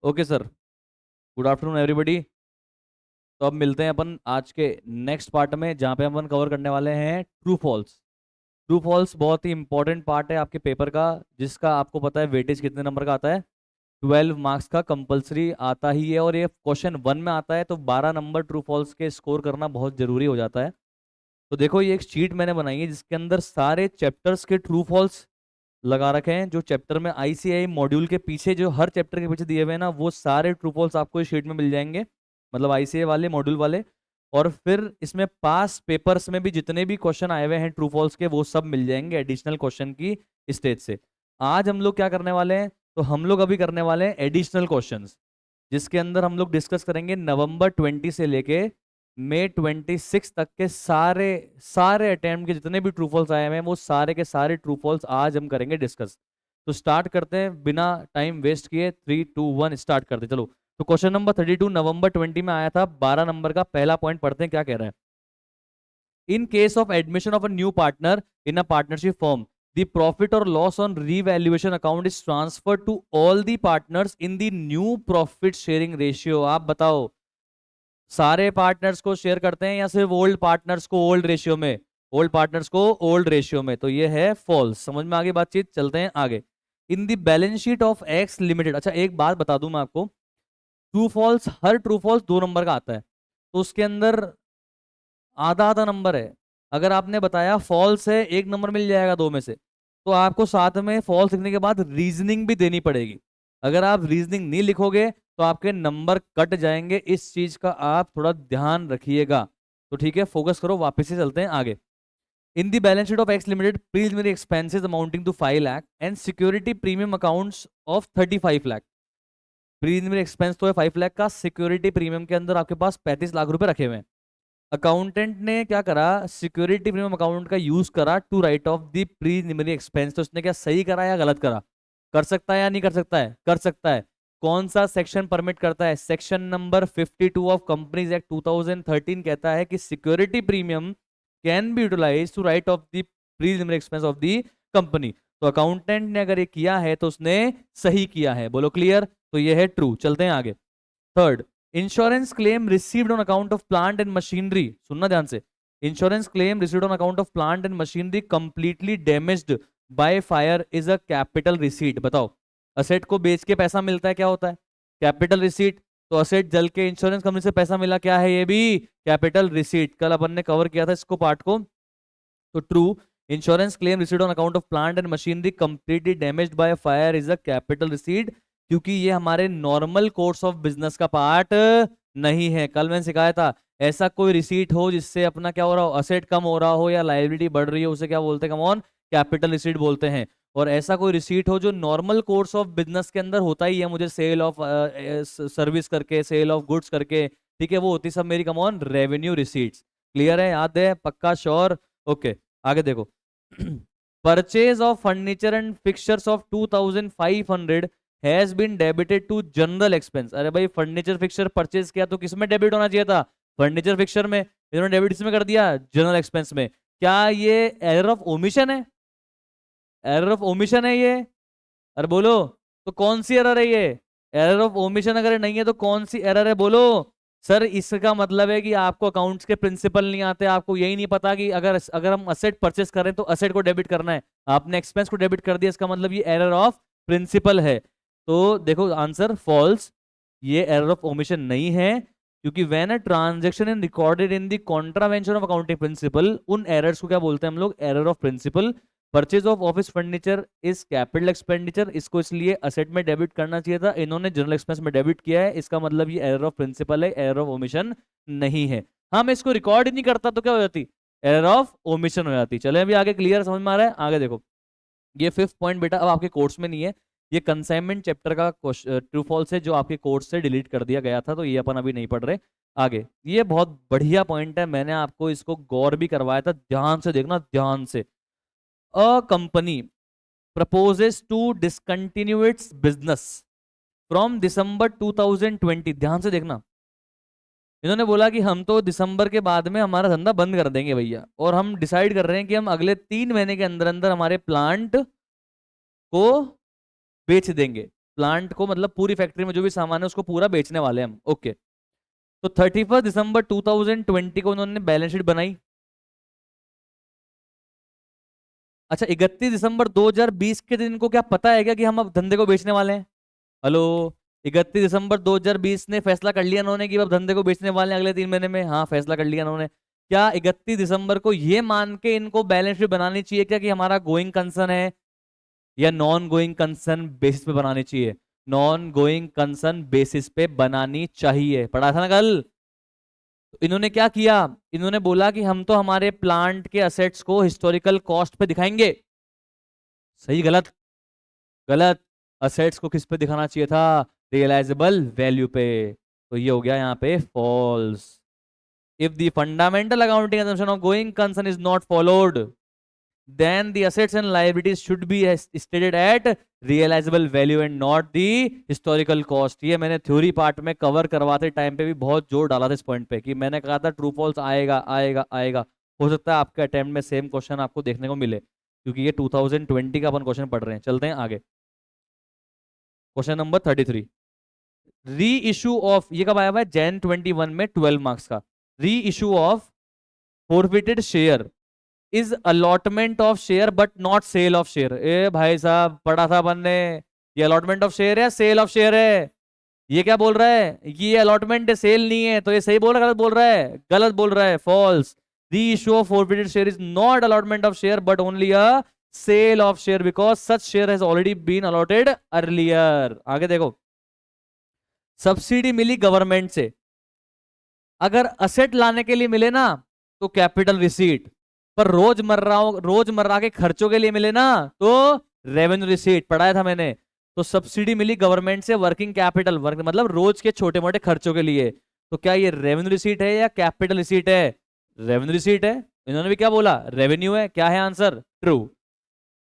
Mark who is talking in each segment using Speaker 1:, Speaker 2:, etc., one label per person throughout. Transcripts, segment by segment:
Speaker 1: Okay sir. Good afternoon everybody. तो अब मिलते हैं अपन आज के नेक्स्ट पार्ट में, जहाँ पे अपन कवर करने वाले हैं ट्रू फॉल्स। ट्रू फॉल्स बहुत ही इंपॉर्टेंट पार्ट है आपके पेपर का, जिसका आपको पता है वेटेज कितने नंबर का आता है। 12 मार्क्स का कंपलसरी आता ही है, और ये क्वेश्चन 1 में आता है, तो 12 नंबर ट्रू फॉल्स के स्कोर करना बहुत जरूरी हो जाता है। तो देखो, ये एक शीट मैंने बनाई है जिसके अंदर सारे चैप्टर्स के ट्रू फॉल्स लगा रखे हैं। जो चैप्टर में आईसीआई मॉड्यूल के पीछे, जो हर चैप्टर के पीछे दिए हुए हैं ना, वो सारे ट्रू फॉल्स आपको इस शीट में मिल जाएंगे, मतलब आईसीआई वाले मॉड्यूल वाले। और फिर इसमें पास पेपर्स में भी जितने भी क्वेश्चन आए हुए हैं ट्रू फॉल्स के, वो सब मिल जाएंगे एडिशनल क्वेश्चन की स्टेज से। आज हम लोग क्या करने वाले हैं, तो हम लोग अभी करने वाले हैं एडिशनल क्वेश्चंस, जिसके अंदर हम लोग डिस्कस करेंगे नवंबर 20 से लेके मई 26 तक के सारे सारे अटेम्प्ट के जितने भी ट्रू फॉल्स आए हुए हैं, वो सारे के सारे ट्रू फॉल्स आज हम करेंगे डिस्कस। तो स्टार्ट करते हैं बिना टाइम वेस्ट किए। 3 2 1 स्टार्ट करते हैं, चलो। तो क्वेश्चन नंबर 32 नवंबर 20 में आया था, 12 नंबर का। पहला पॉइंट पढ़ते हैं क्या कह रहा है। In case of admission of a new partner in a partnership firm, the profit or loss on revaluation account is transferred to all the partners in the new profit sharing ratio। आप बताओ, सारे partners को share करते हैं या सिर्फ old partners को old ratio में? ओल्ड पार्टनर्स को ओल्ड रेशियो में, तो ये है फॉल्स। समझ में आगे बातचीत, चलते हैं आगे। In the balance sheet of X limited. अच्छा, एक बात बता दूं मैं आपको, ट्रू फॉल्स, हर ट्रू फॉल्स 2 नंबर का आता है, तो उसके अंदर आधा आधा नंबर है। अगर आपने बताया फॉल्स है, 1 नंबर मिल जाएगा 2 में से, तो आपको साथ में फॉल्स लिखने के बाद रीजनिंग भी देनी पड़ेगी। अगर आप रीजनिंग नहीं लिखोगे तो आपके नंबर कट जाएंगे। इस चीज का आप थोड़ा ध्यान रखिएगा। तो ठीक है, फोकस करो, वापस से चलते हैं आगे। In the balance sheet of X limited, preliminary expenses amounting to 5 lakh and security premium accounts of 35 lakh. Preliminary expense तो है 5 लाख का, सिक्योरिटी प्रीमियम के अंदर आपके पास 35 लाख रुपए रखे हुए हैं। अकाउंटेंट ने क्या करा, सिक्योरिटी प्रीमियम अकाउंट का यूज करा to write off the preliminary expense. तो उसने क्या सही करा या गलत करा? कर सकता है या नहीं कर सकता है? कर सकता है। कौन सा सेक्शन परमिट करता है? Section number 52 of companies act 2013 कहता है कि security premium can be utilise to write off the preliminary expense of the company. तो अकाउंटेंट ने अगर ये किया है तो उसने सही किया है। बोलो क्लियर? तो ये है ट्रू। चलते हैं आगे। Third, insurance claim received on account of plant and machinery. सुनना ध्यान से। Insurance claim received on account of plant and machinery completely damaged by fire is a capital receipt. बताओ, असेट को बेच के पैसा मिलता है, क्या होता है? Capital receipt. तो असेट जल के इंश्योरेंस कंपनी से पैसा मिला, क्या है ये भी? Capital receipt. कल अपन ने कवर किया था इसको, पार्ट को। तो true, insurance claim received on account of plant and machinery completely damaged by fire is a capital receipt, क्योंकि ये हमारे नॉर्मल कोर्स ऑफ बिजनेस का पार्ट नहीं है। कल मैंने सिखाया था, ऐसा कोई रिसीट हो जिससे अपना क्या हो रहा हो, असेट कम हो रहा हो या लायबिलिटी बढ़ रही हो, उसे क्या बोलते हैं? कम ऑन, कैपिटल रिसीट बोलते हैं। और ऐसा कोई रिसीट हो जो नॉर्मल कोर्स ऑफ बिजनेस के अंदर होता ही है, मुझे सेल ऑफ सर्विस करके, सेल ऑफ गुड्स करके, ठीक है, वो होती सब मेरी come on revenue receipts. Clear है? याद है? पक्का? श्योर? ओके, आगे देखो। Purchase of furniture and fixtures of 2500 has been debited to general expense. अरे भाई, फर्नीचर फिक्सचर परचेज किया तो किसमें डेबिट होना चाहिए था? फर्नीचर फिक्सचर में। इन्होंने डेबिट इसमें कर दिया, जनरल एक्सपेंस में। क्या ये एरर ऑफ ओमिशन है? एरर ऑफ ओमिशन है ये? अरे बोलो, तो कौन सी एरर है ये? एरर ऑफ ओमिशन अगर नहीं है तो कौन सी एरर है, बोलो। सर, इसका मतलब है कि आपको अकाउंट्स के प्रिंसिपल नहीं आते, आपको यही नहीं पता कि अगर अगर हम असेट परचेस करें तो असेट को डेबिट करना है, आपने एक्सपेंस को डेबिट कर दिया, इसका मतलब ये एरर ऑफ प्रिंसिपल है। तो देखो आंसर फॉल्स, ये एरर ऑफ ओमिशन नहीं है, क्योंकि when a transaction in recorded in the contravention of accounting principle, उन एरर्स को क्या बोलते हैं हम लोग? Error of principle. Purchase of office furniture is capital expenditure, इसको इसलिए असेट में डेबिट करना चाहिए था, इन्होंने जनरल एक्सपेंस में डेबिट किया है, इसका मतलब ये एरर ऑफ प्रिंसिपल है, एरर ऑफ ओमिशन नहीं है। हाँ, मैं इसको रिकॉर्ड ही नहीं करता तो क्या हो जाती? एरर ऑफ ओमिशन हो जाती। चले अभी आगे, क्लियर समझ में आ रहा है? आगे देखो, ये 5th पॉइंट बेटा अब आपके कोर्स में नहीं है, ये कंसाइनमेंट चैप्टर का ट्रू फॉल्स है, जो आपके कोर्स से डिलीट कर दिया गया था, तो ये अपन अभी नहीं पढ़ रहे। आगे, ये बहुत बढ़िया पॉइंट है, मैंने आपको इसको गौर भी करवाया था, ध्यान से देखना, ध्यान से। A company proposes to discontinue its business from December 2020। ध्यान से देखना, इन्होंने बोला कि हम तो दिसंबर के बाद में हमारा धंधा बंद कर देंगे भैया, और हम डिसाइड कर रहे हैं कि हम अगले 3 महीने के अंदर अंदर हमारे प्लांट को बेच देंगे। प्लांट को मतलब पूरी फैक्ट्री में जो भी सामान है उसको पूरा बेचने वाले हैं हम। ओके, तो 31 दिसंबर 2020 को उन्होंने बैलेंस शीट बनाई। अच्छा, 31 दिसंबर 2020 के दिन को क्या पता है क्या कि हम अब धंधे को बेचने वाले हैं? हेलो, 31 दिसंबर 2020 ने फैसला कर लिया इन्होंने कि अब धंधे को बेचने वाले हैं अगले 3 महीने में? हाँ, फैसला कर लिया इन्होंने। क्या 31 दिसंबर को ये मान के इनको बैलेंस शीट बनानी चाहिए क्या कि हमारा गोइंग कंसर्न है, या नॉन गोइंग कंसर्न बेसिस पे बनानी चाहिए? नॉन गोइंग कंसर्न बेसिस पे बनानी चाहिए, पढ़ा था ना कल। तो इन्होंने क्या किया, इन्होंने बोला कि हम तो हमारे प्लांट के असेट्स को हिस्टोरिकल कॉस्ट पे दिखाएंगे। सही गलत? गलत। असेट्स को किस पे दिखाना चाहिए था? रियलाइजेबल वैल्यू पे। तो ये हो गया यहाँ पे false. If the fundamental accounting assumption of going concern is not followed, then the assets and liabilities should be stated at realizable value and not the historical cost। ये मैंने थ्योरी पार्ट में कवर करवाते time पे भी बहुत जोर डाला था इस पॉइंट पे कि मैंने कहा था ट्रू फॉल्स आएगा आएगा आएगा। हो सकता है आपके अटेम्प्ट में सेम क्वेश्चन आपको देखने को मिले, क्योंकि ये 2020 का अपन क्वेश्चन पढ़ रहे हैं। चलते हैं आगे, क्वेश्चन नंबर 33। री इशू ऑफ, ये कब आया हुआ है? जैन 21 में 12 मार्क्स का। Reissue of forfeited share is allotment of share but not sale of share. ए भाई साहब, पढ़ा था अपन ने। ये अलॉटमेंट ऑफ शेयर है, सेल ऑफ शेयर है? ये क्या बोल रहा है? ये अलॉटमेंट है, सेल नहीं है। तो ये सही बोल रहा है गलत बोल रहा है? गलत बोल रहा है, false. The issue of forfeited share is not allotment of share but only a sale of share because such share has already been allotted earlier. आगे देखो, सब्सिडी मिली गवर्नमेंट से, अगर असेट लाने के लिए मिले ना तो कैपिटल रिसीट, पर रोजमर्रा के खर्चों के लिए मिले ना तो रेवेन्यू रिसीट। पढ़ाया था मैंने। तो सब्सिडी मिली गवर्नमेंट से वर्किंग कैपिटल, वर्क मतलब रोज के छोटे मोटे खर्चों के लिए, तो क्या ये रेवेन्यू रिसीट है या कैपिटल रिसीट है? रेवेन्यू रिसीट है। इन्होंने भी क्या बोला? रेवेन्यू है। क्या है आंसर? ट्रू।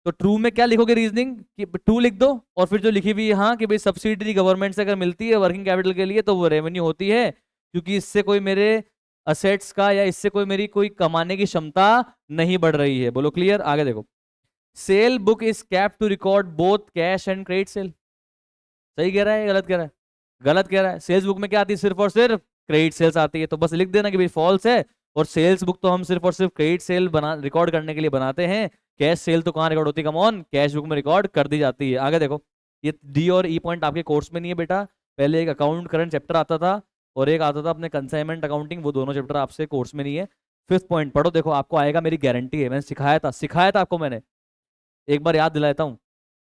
Speaker 1: तो ट्रू में क्या लिखोगे रीजनिंग कि ट्रू लिख दो, और फिर जो लिखी हुई है हाँ कि भाई सब्सिडी गवर्नमेंट से अगर मिलती है वर्किंग कैपिटल के लिए तो वो रेवेन्यू होती है, क्योंकि इससे कोई मेरे असेट्स का या इससे कोई मेरी कोई कमाने की क्षमता नहीं बढ़ रही है। बोलो क्लियर? आगे देखो, sale book is kept to record both cash and credit sale. सही कह रहा है गलत कह रहा है? गलत कह रहा है। सेल्स बुक में क्या आती है? सिर्फ और सिर्फ क्रेडिट सेल्स आती है। तो बस लिख देना कि भाई फॉल्स है, और सेल्स बुक तो हम सिर्फ और सिर्फ क्रेडिट सेल बना रिकॉर्ड करने के लिए बनाते हैं। कैश सेल तो कहाँ रिकॉर्ड होती है? कम ऑन, कैश बुक में रिकॉर्ड कर दी जाती है। आगे देखो, ये डी और ई पॉइंट आपके कोर्स में नहीं है बेटा। पहले एक अकाउंट करंट चैप्टर आता था और एक आता था अपने कंसाइनमेंट अकाउंटिंग, वो दोनों चैप्टर आपसे कोर्स में नहीं है। 5th पॉइंट पढ़ो, देखो आपको आएगा, मेरी गारंटी है। मैंने सिखाया था आपको मैंने, एक बार याद दिलाता हूँ।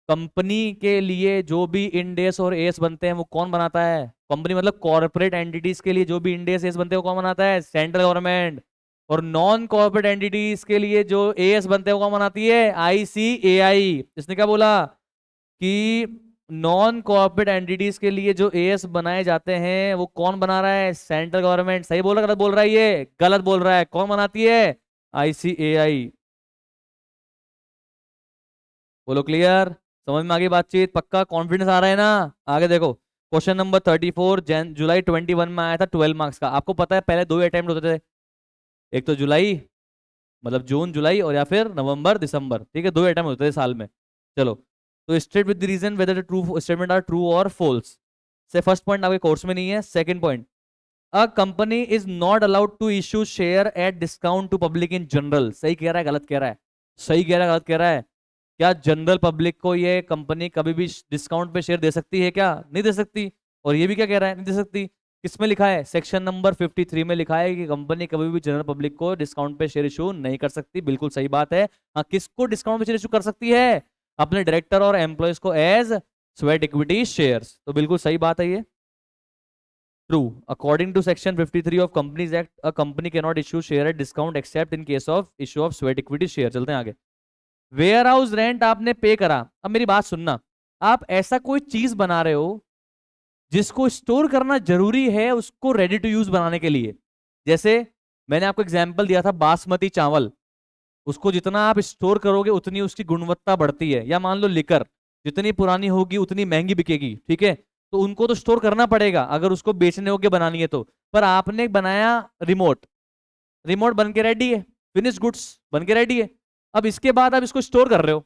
Speaker 1: कंपनी के लिए जो भी इंडेस और एस बनते हैं वो कौन बनाता है? कंपनी मतलब कॉर्पोरेट एंटिटीज के लिए जो भी इंडेस एस बनते हैं वो कौन बनाता है? Central government. और नॉन कॉर्पोरेट एंटिटीज के लिए जो एएस बनते हैं वो कौन बनाती है? आईसीएआई। इसने क्या बोला कि नॉन कॉर्पोरेट एंटिटीज के लिए जो एएस बनाए जाते हैं वो कौन बना रहा है? Central government. सही बोल रहा है गलत बोल रहा है? ये गलत बोल रहा है। कौन बनाती है? आईसीएआई। बोलो क्लियर? समझ में आ गई बातचीत? पक्का कॉन्फिडेंस आ रहा है ना? आगे देखो, क्वेश्चन नंबर 34 जुलाई 21 में आया था 12 मार्क्स का। आपको पता है पहले दो अटेम्प्ट होते थे, एक तो जुलाई मतलब जून जुलाई, और या फिर नवंबर दिसंबर। ठीक है, दो अटेम्प्ट होते थे साल में। चलो, तो state with the reason whether the true statement are true और फॉल्स। से फर्स्ट पॉइंट आपके कोर्स में नहीं है। Second point, a company is not allowed to issue share at discount to public in general. सही कह रहा है गलत कह रहा है? सही कह रहा है गलत कह रहा है? क्या जनरल पब्लिक को ये कंपनी कभी भी डिस्काउंट पे शेयर दे सकती है क्या? नहीं दे सकती। और ये भी क्या कह रहा है? नहीं दे सकती। किसमें लिखा है? सेक्शन नंबर 53 में लिखा है कि कंपनी कभी भी जनरल पब्लिक को डिस्काउंट पे शेयर इशू नहीं कर सकती। बिल्कुल सही बात है। हाँ, किसको डिस्काउंट पे शेयर इशू कर सकती है? अपने डायरेक्टर और एम्प्लॉयज को एज स्वेट इक्विटी शेयर्स। तो बिल्कुल सही बात है ये, true. According to section 53 of companies act, a company can not issue share at discount except in case of issue of sweat equity share. चलते हैं आगे। वेयर हाउस रेंट आपने पे करा। अब मेरी बात सुनना, आप ऐसा कोई चीज बना रहे हो जिसको स्टोर करना जरूरी है उसको रेडी टू यूज बनाने के लिए। जैसे मैंने आपको एग्जांपल दिया था बासमती चावल, उसको जितना आप स्टोर करोगे उतनी उसकी गुणवत्ता बढ़ती है। या मान लो लिकर, जितनी पुरानी होगी उतनी महंगी बिकेगी। ठीक है, तो उनको तो स्टोर करना पड़ेगा अगर उसको बेचने योग्य बनानी है तो। पर आपने बनाया रिमोट, रिमोट बन के रेडी है, फिनिश गुड्स बन के रेडी है। अब इसके बाद आप इसको स्टोर कर रहे हो,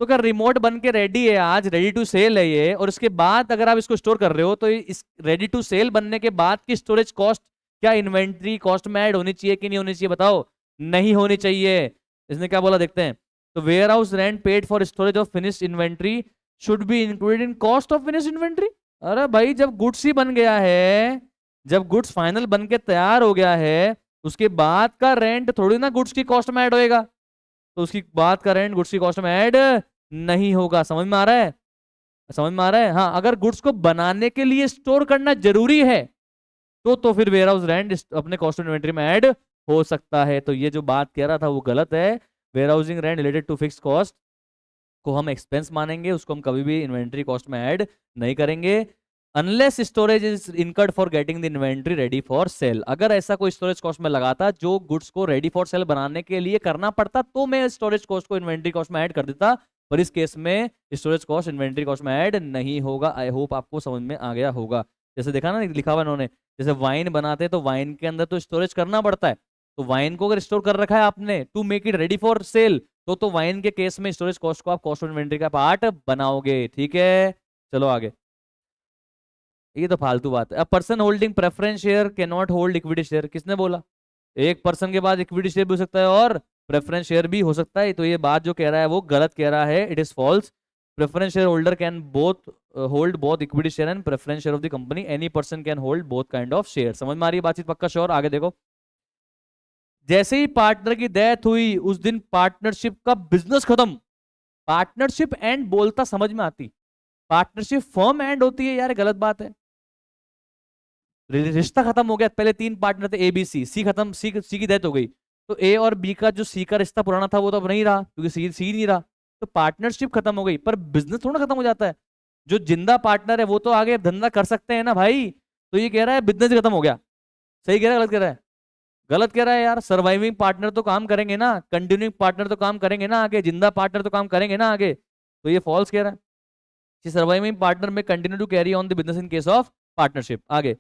Speaker 1: तो क्या रिमोट बन के रेडी है, आज रेडी टू सेल है ये, और इसके बाद अगर आप इसको स्टोर कर रहे हो तो इस रेडी टू सेल बनने के बाद की स्टोरेज कॉस्ट क्या इन्वेंट्री कॉस्ट में ऐड होनी चाहिए कि नहीं होनी चाहिए, बताओ। नहीं होनी चाहिए। इसने क्या बोला देखते हैं। तो warehouse rent paid for storage of finished inventory should be included in cost of finished inventory. अरे भाई जब गुड्स ही बन गया है, जब गुड्स फाइनल बन के तैयार हो गया है, उसके बाद का रेंट थोड़ी ना गुड्स की कॉस्ट में ऐड होएगा, तो उसकी बाद का रेंट गुड्स की कॉस्ट में ऐड नहीं होगा। समझ में आ रहा है, समझ में आ रहा है। हाँ, अगर गुड्स को बनाने के लिए स्टोर करना जरूरी है तो फिर वेयर हाउस रेंट अपने कॉस्ट ऑफ इन्वेंट्री में ऐड हो सकता है। तो ये जो बात कह रहा था वो गलत है। Warehousing rent related to fix cost को हम एक्सपेंस मानेंगे, उसको हम कभी भी इन्वेंट्री कॉस्ट में ऐड नहीं करेंगे unless storage is incurred for getting the inventory ready for cell. अगर ऐसा कोई स्टोरेज कॉस्ट में लगाता जो गुड्स को रेडी फॉर सेल बनाने के लिए करना पड़ता तो मैं स्टोरेज कॉस्ट को इन्वेंट्री कॉस्ट में ऐड कर देता, पर इस केस में स्टोरेज कॉस्ट इन्वेंट्री कॉस्ट में ऐड नहीं होगा। आई होप आपको समझ में आ गया होगा। जैसे देखा ना लिखा हुआ इन्होंने, जैसे वाइन बनाते हैं तो वाइन के अंदर तो स्टोरेज करना पड़ता है, तो वाइन को अगर स्टोर कर रखा है आपने to make it ready for sale तो वाइन के केस में स्टोरेज कॉस्ट को आप कॉस्ट ऑफ इन्वेंट्री का पार्ट बनाओगे। ठीक है, चलो आगे। ये तो फालतू बात है। A person holding preference share can not hold equity share, किसने बोला? एक पर्सन के बाद इक्विटी शेयर भी हो सकता है और प्रेफरेंस शेयर भी हो सकता है, तो ये बात जो कह रहा है वो गलत कह रहा है, it is false. Preference share holder can both hold both equity share and preference share of the company, any person can hold both kind of share. समझ में आ रही है बातचीत? पक्का श्योर? आगे देखो। जैसे ही पार्टनर की डेथ हुई उस दिन पार्टनरशिप का बिजनेस खत्म। पार्टनरशिप एंड बोलता समझ में आती, पार्टनरशिप फर्म एंड होती है यार, गलत बात है। रिश्ता खत्म हो गया, पहले 3 पार्टनर थे ए बी सी, सी खत्म, सी की डेथ हो गई, तो ए और बी का जो सी का रिश्ता पुराना था वो तो अब नहीं रहा क्योंकि सी नहीं रहा, तो पार्टनरशिप खत्म हो गई, पर बिजनेस थोड़ा खत्म हो जाता है। जो जिंदा पार्टनर है वो तो आगे धंधा कर सकते हैं ना भाई। तो ये कह रहा है बिजनेस खत्म हो गया। सही कह रहा है गलत कह रहा है? गलत कह रहा है यार। सर्वाइविंग पार्टनर तो काम करेंगे ना, कंटिन्यूइंग पार्टनर तो काम करेंगे ना आगे, जिंदा पार्टनर तो काम करेंगे ना आगे, तो ये फॉल्स कह रहा है। सर्वाइविंग पार्टनर में continue to carry on the business in case of partnership. आगे,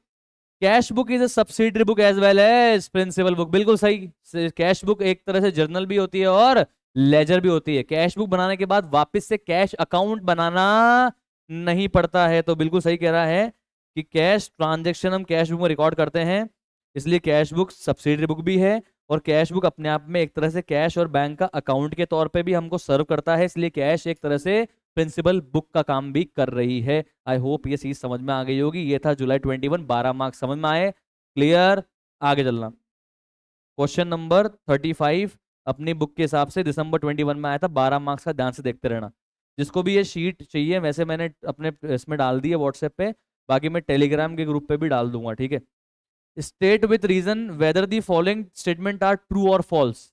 Speaker 1: cash book is a subsidiary book as well as principal book, बिल्कुल सही। कैश बुक एक तरह से जर्नल भी होती है और लेजर भी होती है। कैश बुक बनाने के बाद वापस से कैश अकाउंट बनाना नहीं पड़ता है, तो बिल्कुल सही कह रहा है कि कैश ट्रांजेक्शन हम कैश बुक में रिकॉर्ड करते हैं, इसलिए कैश बुक सब्सिडरी बुक भी है। और कैश बुक अपने आप में एक तरह से कैश और बैंक का अकाउंट के तौर पे भी हमको सर्व करता है, इसलिए कैश एक तरह से प्रिंसिपल बुक का काम भी कर रही है। आई होप ये चीज समझ में आ गई होगी। ये था जुलाई 21, 12 मार्क्स समझ में आए? क्लियर? आगे चलना। क्वेश्चन नंबर 35 अपनी बुक के हिसाब से दिसंबर 21 में आया था, 12 मार्क्स का, ध्यान से देखते रहना। जिसको भी ये शीट चाहिए वैसे मैंने अपने इसमें डाल दी है व्हाट्सएप पे, बाकी मैं टेलीग्राम के ग्रुप पे भी डाल दूंगा। ठीक है। State with reason whether the following statement are true और false.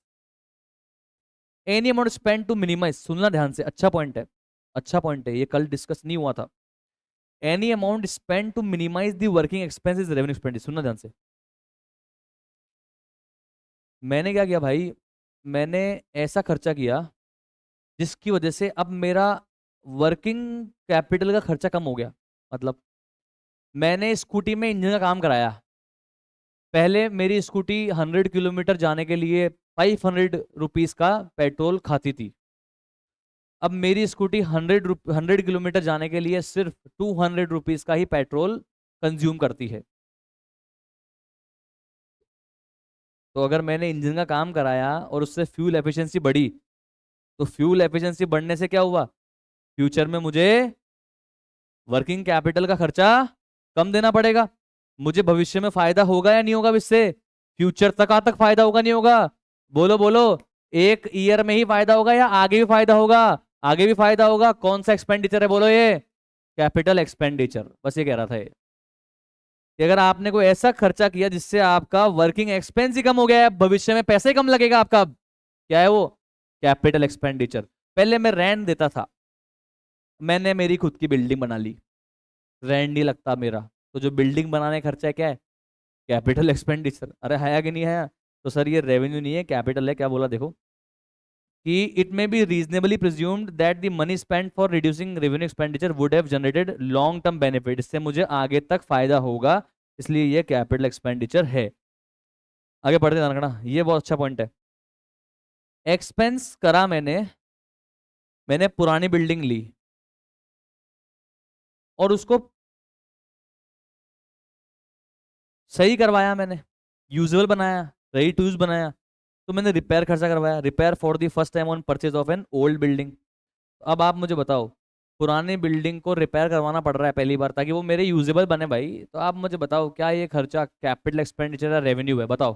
Speaker 1: Any amount spend to minimise, सुनना ध्यान से, अच्छा पॉइंट है, अच्छा पॉइंट है, ये कल डिस्कस नहीं हुआ था। Any amount spend to minimise the working expenses revenue expenditure, सुनना ध्यान से। मैंने क्या किया भाई, मैंने ऐसा खर्चा किया जिसकी वजह से अब मेरा वर्किंग कैपिटल का खर्चा कम हो गया। मतलब मैंने स्कूटी में इंजन का काम कराया। पहले मेरी स्कूटी 100 किलोमीटर जाने के लिए 500 रुपीज का पेट्रोल खाती थी, अब मेरी स्कूटी 100 किलोमीटर जाने के लिए सिर्फ 200 रुपीज का ही पेट्रोल कंज्यूम करती है। तो अगर मैंने इंजन का काम कराया और उससे फ्यूल एफिशिएंसी बढ़ी, तो फ्यूल एफिशिएंसी बढ़ने से क्या हुआ, फ्यूचर में मुझे वर्किंग कैपिटल का खर्चा कम देना पड़ेगा। मुझे भविष्य में फायदा होगा या नहीं होगा इससे? फ्यूचर तक फायदा होगा नहीं होगा? बोलो बोलो। एक ईयर में ही फायदा होगा या आगे भी फायदा होगा? आगे भी फायदा होगा। कौन सा एक्सपेंडिचर है बोलो? ये कैपिटल एक्सपेंडिचर। बस ये कह रहा था ये कि अगर आपने कोई ऐसा खर्चा किया जिससे आपका वर्किंग एक्सपेंस ही कम हो गया है, भविष्य में पैसे कम लगेगा आपका, क्या है वो? Capital expenditure. पहले मैं रेंट देता था, मैंने मेरी खुद की बिल्डिंग बना ली, रेंट नहीं लगता मेरा, तो जो बिल्डिंग बनाने का खर्चा है क्या है? Capital expenditure. अरे है कि नहीं है? तो सर ये रेवेन्यू नहीं है, कैपिटल है। क्या बोला देखो कि it may be reasonably presumed that the money spent for reducing revenue expenditure would have generated long term benefit, इससे मुझे आगे तक फायदा होगा, इसलिए ये कैपिटल एक्सपेंडिचर है। आगे बढ़ते ध्यान रखना, ये बहुत अच्छा पॉइंट है। एक्सपेंस करा मैंने मैंने पुरानी बिल्डिंग ली और उसको सही करवाया, मैंने यूजेबल बनाया, रेडी टू यूज बनाया, तो मैंने रिपेयर खर्चा करवाया, repair for the first time on purchase of an old building. अब आप मुझे बताओ, पुरानी बिल्डिंग को रिपेयर करवाना पड़ रहा है पहली बार ताकि वो मेरे यूजेबल बने भाई, तो आप मुझे बताओ क्या ये खर्चा कैपिटल एक्सपेंडिचर या रेवेन्यू है? बताओ।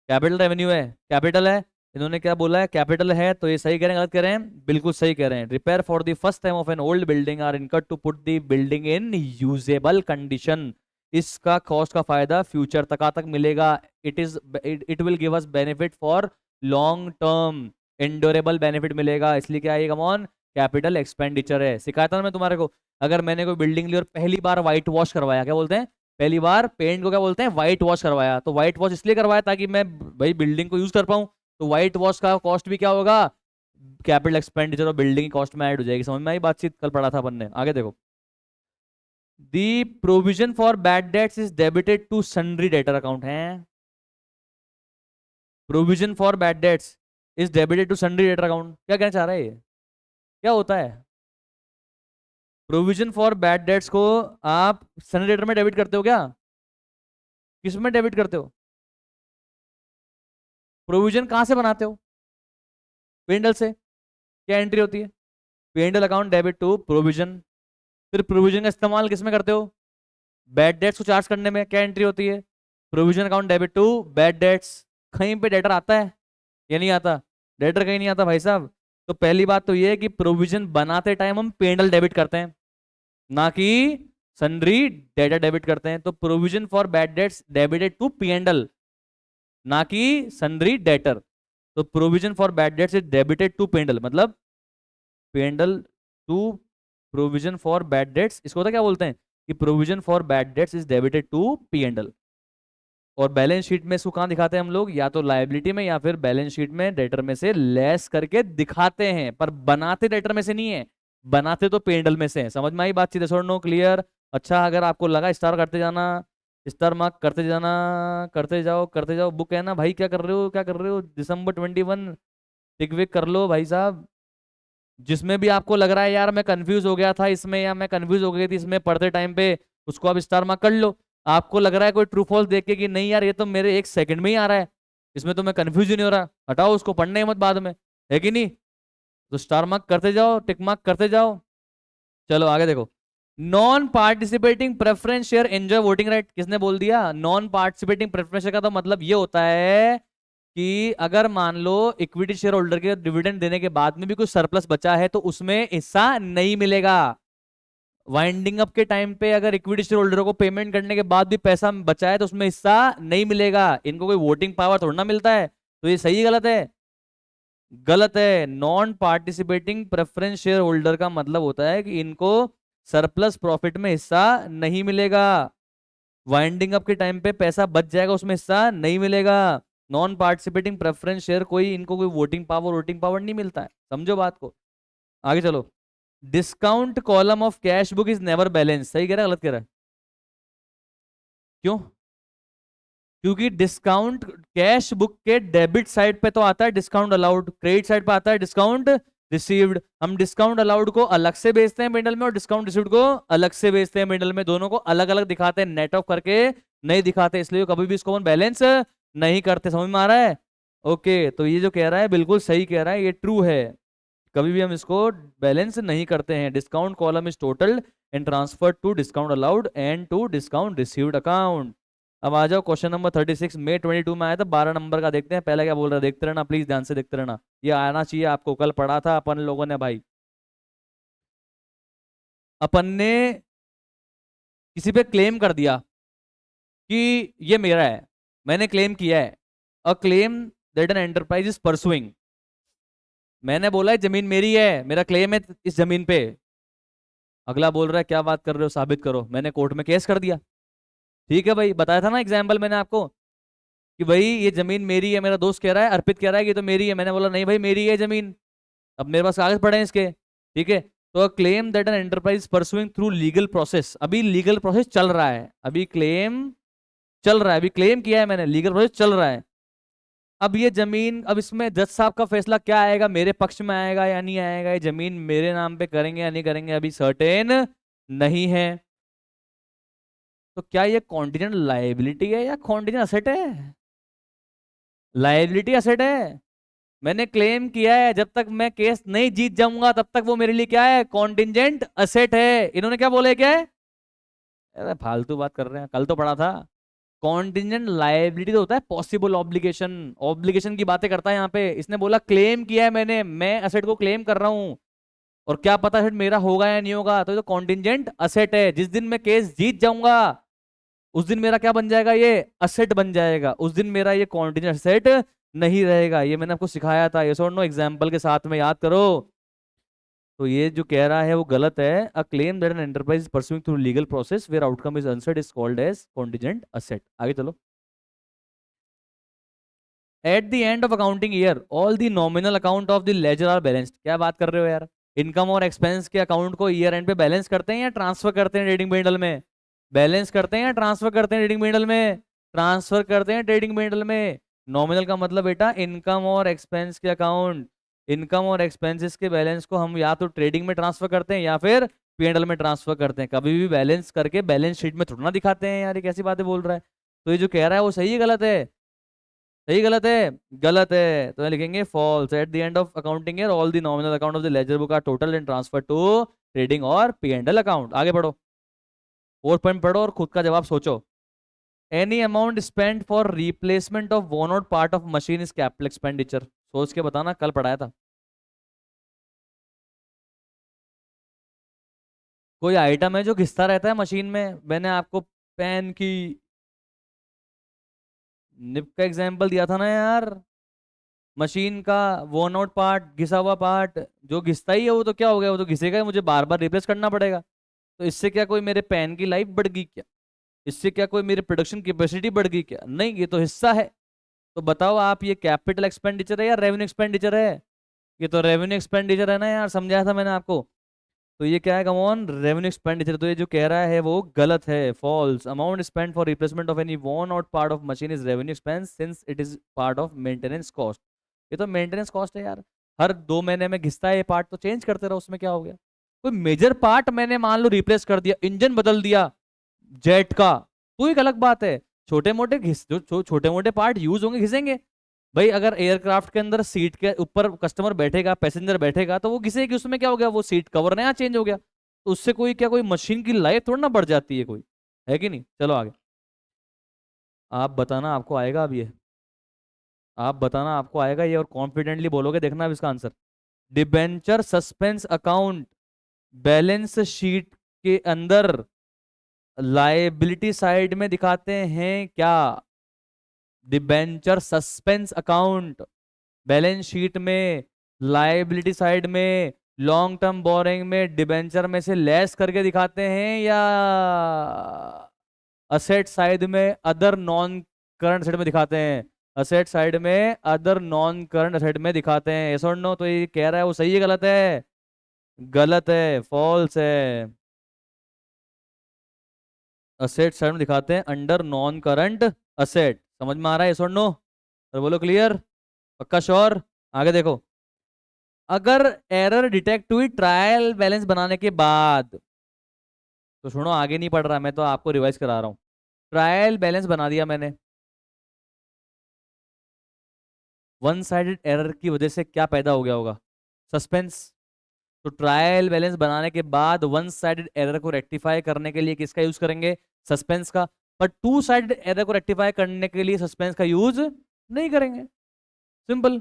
Speaker 1: कैपिटल रेवेन्यू है, कैपिटल है। इन्होंने क्या बोला है? कैपिटल है, तो ये सही कह रहे हैं गलत कह रहे हैं? बिल्कुल सही कह रहे हैं। Repair for the first time of an old building are incurred to put the building in usable condition. इसका कॉस्ट का फायदा फ्यूचर तक मिलेगा। It will give us benefit for long term, endurable benefit मिलेगा, इसलिए क्या है? कम ऑन, कैपिटल एक्सपेंडिचर है। सिखाया था ना मैं तुम्हारे को, अगर मैंने कोई बिल्डिंग ली और पहली बार व्हाइट वॉश करवाया, क्या बोलते हैं? पहली बार पेंट को क्या बोलते हैं? व्हाइट वॉश करवाया। तो व्हाइट वॉश इसलिए करवाया ताकि मैं भाई बिल्डिंग को यूज कर पाऊं, तो व्हाइट वॉश का कॉस्ट भी क्या होगा? कैपिटल एक्सपेंडिचर और बिल्डिंग की कॉस्ट में ऐड हो जाएगी। समझ में आई बातचीत? कल पढ़ा था अपन ने। आगे देखो, the provision for bad debts is debited to sundry debtor account है। Provision for bad debts is debited to sundry debtor account, क्या कहना चाह रहा है ये? क्या होता है? प्रोविजन फॉर बैड डेट्स को आप सन्ड्री डेटर में डेबिट करते हो क्या? किस में डेबिट करते हो? प्रोविजन कहां से बनाते हो? पेंडल से। क्या एंट्री होती है? P and L account debit to provision. फिर प्रोविजन का इस्तेमाल किस में करते हो? बैड डेट्स को चार्ज करने में। क्या एंट्री होती है? Provision account debit to bad debts. कहीं पे डेटर आता है या नहीं आता? डेटर कहीं नहीं आता भाई साहब। तो पहली बात तो ये है कि प्रोविजन बनाते टाइम हम पेंडल डेबिट करते हैं, ना कि सन्ड्री डेटर डेबिट करते हैं। तो provision for bad debts debited to P and L, ना कि सन्ड्री डेटर। तो provision for bad debts is debited to P and L, मतलब P and L to provision for bad debts, इसको पता क्या बोलते हैं? कि provision for bad debts is debited to P and L. और बैलेंस शीट में इसको कहां दिखाते हैं हम लोग? या तो लायबिलिटी में या फिर बैलेंस शीट में डेटर में से लेस करके दिखाते हैं, पर बनाते डेटर में से नहीं है, बनाते तो पेंडल में से है। समझ में आई बातचीत? No clear? अच्छा, अगर आपको लगा स्टार करते जाना, स्टार मार्क करते जाना, करते जाओ करते जाओ। बुक है ना भाई, क्या कर रहे हो क्या कर रहे हो? दिसंबर 21 टिक विक कर लो भाई साहब। जिसमें भी आपको लग रहा है यार मैं कंफ्यूज हो गया था इसमें, या मैं कंफ्यूज हो गई थी इसमें पढ़ते टाइम पे, उसको आप स्टार मार्क कर लो। आपको लग रहा है कोई ट्रू फॉल्स देख के कि नहीं यार ये तो मेरे 1 सेकंड में ही आ रहा है, इसमें तो मैं कंफ्यूज ही नहीं हो रहा, हटाओ उसको, पढ़ने मत बाद में, है कि नहीं? तो स्टार मार्क करते जाओ, टिक मार्क करते जाओ। चलो आगे देखो, non participating preference share enjoy voting right. किसने बोल दिया? नॉन पार्टिसिपेटिंग प्रेफरेंस शेयर का तो मतलब ये होता है कि अगर मान लो इक्विटी शेयर होल्डर के डिविडेंड देने के बाद में भी कुछ सरप्लस बचा है तो उसमें हिस्सा नहीं मिलेगा। वाइंडिंग अप के टाइम पे अगर इक्विटी शेयर होल्डरों को पेमेंट करने के बाद भी पैसा बचा है तो उसमें हिस्सा नहीं मिलेगा। इनको कोई वोटिंग पावर थोड़ा ना मिलता है। तो ये सही गलत है? गलत है। Non participating preference share holder का मतलब होता है कि इनको सरप्लस प्रॉफिट में हिस्सा नहीं मिलेगा। वाइंडिंग अप के टाइम पे पैसा बच जाएगा, उसमें हिस्सा नहीं मिलेगा। नॉन पार्टिसिपेटिंग प्रेफरेंस शेयर कोई इनको कोई वोटिंग पावर नहीं मिलता है। समझो बात को। आगे चलो, discount column of cash book is never balance. सही कह रहा है गलत कह रहा है? क्यों? क्योंकि डिस्काउंट कैश बुक के डेबिट साइड पे तो आता है डिस्काउंट अलाउड, क्रेडिट साइड पे आता है डिस्काउंट रिसीव्ड। हम डिस्काउंट अलाउड को अलग से बेचते हैं मिडल में और डिस्काउंट रिसीव्ड को अलग से बेचते हैं मिडल में। दोनों को अलग अलग दिखाते हैं, नेट ऑफ करके नहीं दिखाते, इसलिए कभी भी इसको बैलेंस नहीं करते। समझ में आ रहा है? ओके, तो ये जो कह रहा है बिल्कुल सही कह रहा है, ये ट्रू है। कभी भी हम इसको बैलेंस नहीं करते हैं। Discount column is total and transfer to discount allowed and to discount received account. अब आ जाओ क्वेश्चन नंबर 36, मे 22 में आया था, 12 नंबर का देखते हैं। पहले क्या बोल रहा है देखते रहना, प्लीज ध्यान से देखते रहना, ये आना चाहिए आपको। कल पढ़ा था अपन लोगों ने भाई। अपन ने किसी पे क्लेम कर दिया कि ये मेरा है, मैंने क्लेम किया है। A claim that an enterprise is pursuing. मैंने बोला है जमीन मेरी है, मेरा क्लेम है इस जमीन पे। अगला बोल रहा है क्या बात कर रहे हो, साबित करो। मैंने कोर्ट में केस कर दिया। ठीक है भाई, बताया था ना एग्जाम्पल मैंने आपको कि भाई ये जमीन मेरी है। मेरा दोस्त कह रहा है, अर्पित कह रहा है कि ये तो मेरी है। मैंने बोला नहीं भाई मेरी है जमीन, अब मेरे पास कागज पड़े हैं इसके। ठीक है, तो claim that an enterprise pursuing through legal process. अभी लीगल प्रोसेस चल रहा है, अभी क्लेम चल रहा है, अभी क्लेम किया है मैंने, लीगल प्रोसेस चल रहा है। अब ये जमीन, अब इसमें जज साहब का फैसला क्या आएगा, मेरे पक्ष में आएगा या नहीं आएगा, ये जमीन मेरे नाम पे करेंगे या नहीं करेंगे अभी सर्टेन नहीं है। तो क्या ये कॉन्टिजेंट लायबिलिटी है या कॉन्टिजेंट असेट है? लायबिलिटी असेट है। मैंने क्लेम किया है, जब तक मैं केस नहीं जीत जाऊंगा तब तक वो मेरे लिए क्या है, कॉन्टिजेंट असेट है। इन्होंने क्या बोले, क्या है? अरे फालतू बात कर रहे हैं, कल तो पढ़ा था। कॉन्टिजेंट लायबिलिटी तो होता है पॉसिबल ऑब्लिगेशन, ऑब्लिगेशन की बातें करता है यहाँ पे। इसने बोला क्लेम किया है मैंने, मैं असेट को क्लेम कर रहा हूँ, और क्या पता असेट मेरा होगा या नहीं होगा, तो ये तो कॉन्टिजेंट असेट है। जिस दिन मैं केस जीत जाऊंगा उस दिन मेरा क्या बन जाएगा, ये असेट बन जाएगा, उस दिन मेरा ये कॉन्टिजेंट असेट नहीं रहेगा। ये मैंने आपको सिखाया था, ये और नो एग्जाम्पल के साथ में याद करो। तो ये जो कह रहा है वो गलत है। A claim that an enterprise is pursuing through legal process where outcome is uncertain is called as contingent asset. आगे चलो। At the end of accounting year all the nominal account of the ledger are balanced. क्या बात कर रहे हो यार? Income और expense के अकाउंट को ईयर एंड पे बैलेंस करते हैं या ट्रांसफर करते हैं ट्रेडिंग बंडल में? बैलेंस करते हैं या ट्रांसफर करते हैं ट्रेडिंग बंडल में? ट्रांसफर करते हैं ट्रेडिंग बंडल में। नॉमिनल का मतलब बेटा इनकम और एक्सपेंस के अकाउंट, इनकम और एक्सपेंसेस के बैलेंस को हम या तो ट्रेडिंग में ट्रांसफर करते हैं या फिर पीएनएल में ट्रांसफर करते हैं। कभी भी बैलेंस करके बैलेंस शीट में थोड़ा ना दिखाते हैं यार, ये कैसी बातें बोल रहा है? तो ये जो कह रहा है वो सही है गलत है? सही गलत है? गलत है। तो लिखेंगे false. At the end of accounting year all the nominal account of the ledger book are total and transfer to trading और पी एंड एल अकाउंट। आगे बढ़ो, 4 पॉइंट पढ़ो और खुद का जवाब सोचो। Any amount spend for replacement of worn out part of machine is capital expenditure. सोच के बताना, कल पढ़ाया था। कोई आइटम है जो घिसता रहता है मशीन में, मैंने आपको पेन की निब का एग्जांपल दिया था ना यार। मशीन का वोन आउट पार्ट, घिसा हुआ पार्ट, जो घिसता ही है वो तो क्या हो गया, वो तो घिसेगा ही, मुझे बार बार रिप्लेस करना पड़ेगा। तो इससे क्या कोई मेरे पेन की लाइफ बढ़ गई क्या? इससे क्या कोई मेरी प्रोडक्शन कैपेसिटी बढ़ गई क्या? नहीं, ये तो हिस्सा है। तो बताओ आप, ये कैपिटल एक्सपेंडिचर है या रेवेन्यू एक्सपेंडिचर है? ये तो रेवेन्यू एक्सपेंडिचर है ना यार, समझाया था मैंने आपको। तो ये क्या है, कम ऑन, रेवेन्यू एक्सपेंडिचर। तो ये जो कह रहा है वो गलत है, false. Amount spend for replacement of any worn out part of machine is revenue expense since it is part of maintenance cost. ये तो मेंटेनेंस कॉस्ट है यार। हर 2 महीने में घिसता है ये पार्ट, तो चेंज करते रहो, उसमें क्या हो गया? कोई मेजर पार्ट मैंने मान लो रिप्लेस कर दिया, इंजन बदल दिया जेट का, तो एक अलग बात है। छोटे मोटे घिस जो छोटे मोटे पार्ट यूज होंगे घिसेंगे। भाई अगर एयरक्राफ्ट के अंदर सीट के ऊपर कस्टमर बैठेगा, पैसेंजर बैठेगा, तो वो घिसेगी, उसमें क्या हो गया, वो सीट कवर नया चेंज हो गया, तो उससे कोई क्या, कोई मशीन की लाइफ थोड़ी ना बढ़ जाती है कोई, है कि नहीं? चलो आगे। आप बताना आपको आएगा अब ये, आप बताना आपको आएगा ये, और कॉन्फिडेंटली बोलोगे, देखना अब इसका answer. Debenture suspense account balance sheet के अंदर लायबिलिटी साइड में दिखाते हैं क्या? Debenture suspense account balance sheet में, लायबिलिटी साइड में, लॉन्ग टर्म बोरिंग में डिबेंचर में से लेस करके दिखाते हैं, या असेट साइड में अदर नॉन करंट असेट में दिखाते हैं? असेट साइड में अदर नॉन करंट असेट में दिखाते हैं, यस और नो? तो ये कह रहा है वो सही है गलत है? गलत है, फॉल्स है। असेट साइड में दिखाते हैं अंडर नॉन करंट असेट। समझ में आ रहा है, यस और नो? तो बोलो क्लियर, पक्का श्योर? आगे देखो। अगर एरर डिटेक्ट हुई ट्रायल बैलेंस बनाने के बाद, तो सुनो, आगे नहीं पढ़ रहा मैं, तो आपको रिवाइज करा रहा हूँ। ट्रायल बैलेंस बना दिया मैंने, वन साइडेड एरर की वजह से क्या पैदा हो गया होगा, सस्पेंस। तो ट्रायल बैलेंस बनाने के बाद वन साइडेड एरर को रेक्टिफाई करने के लिए किसका यूज करेंगे, सस्पेंस का। पर टू साइडेड एरर को रेक्टिफाई करने के लिए सस्पेंस का यूज नहीं करेंगे, सिंपल।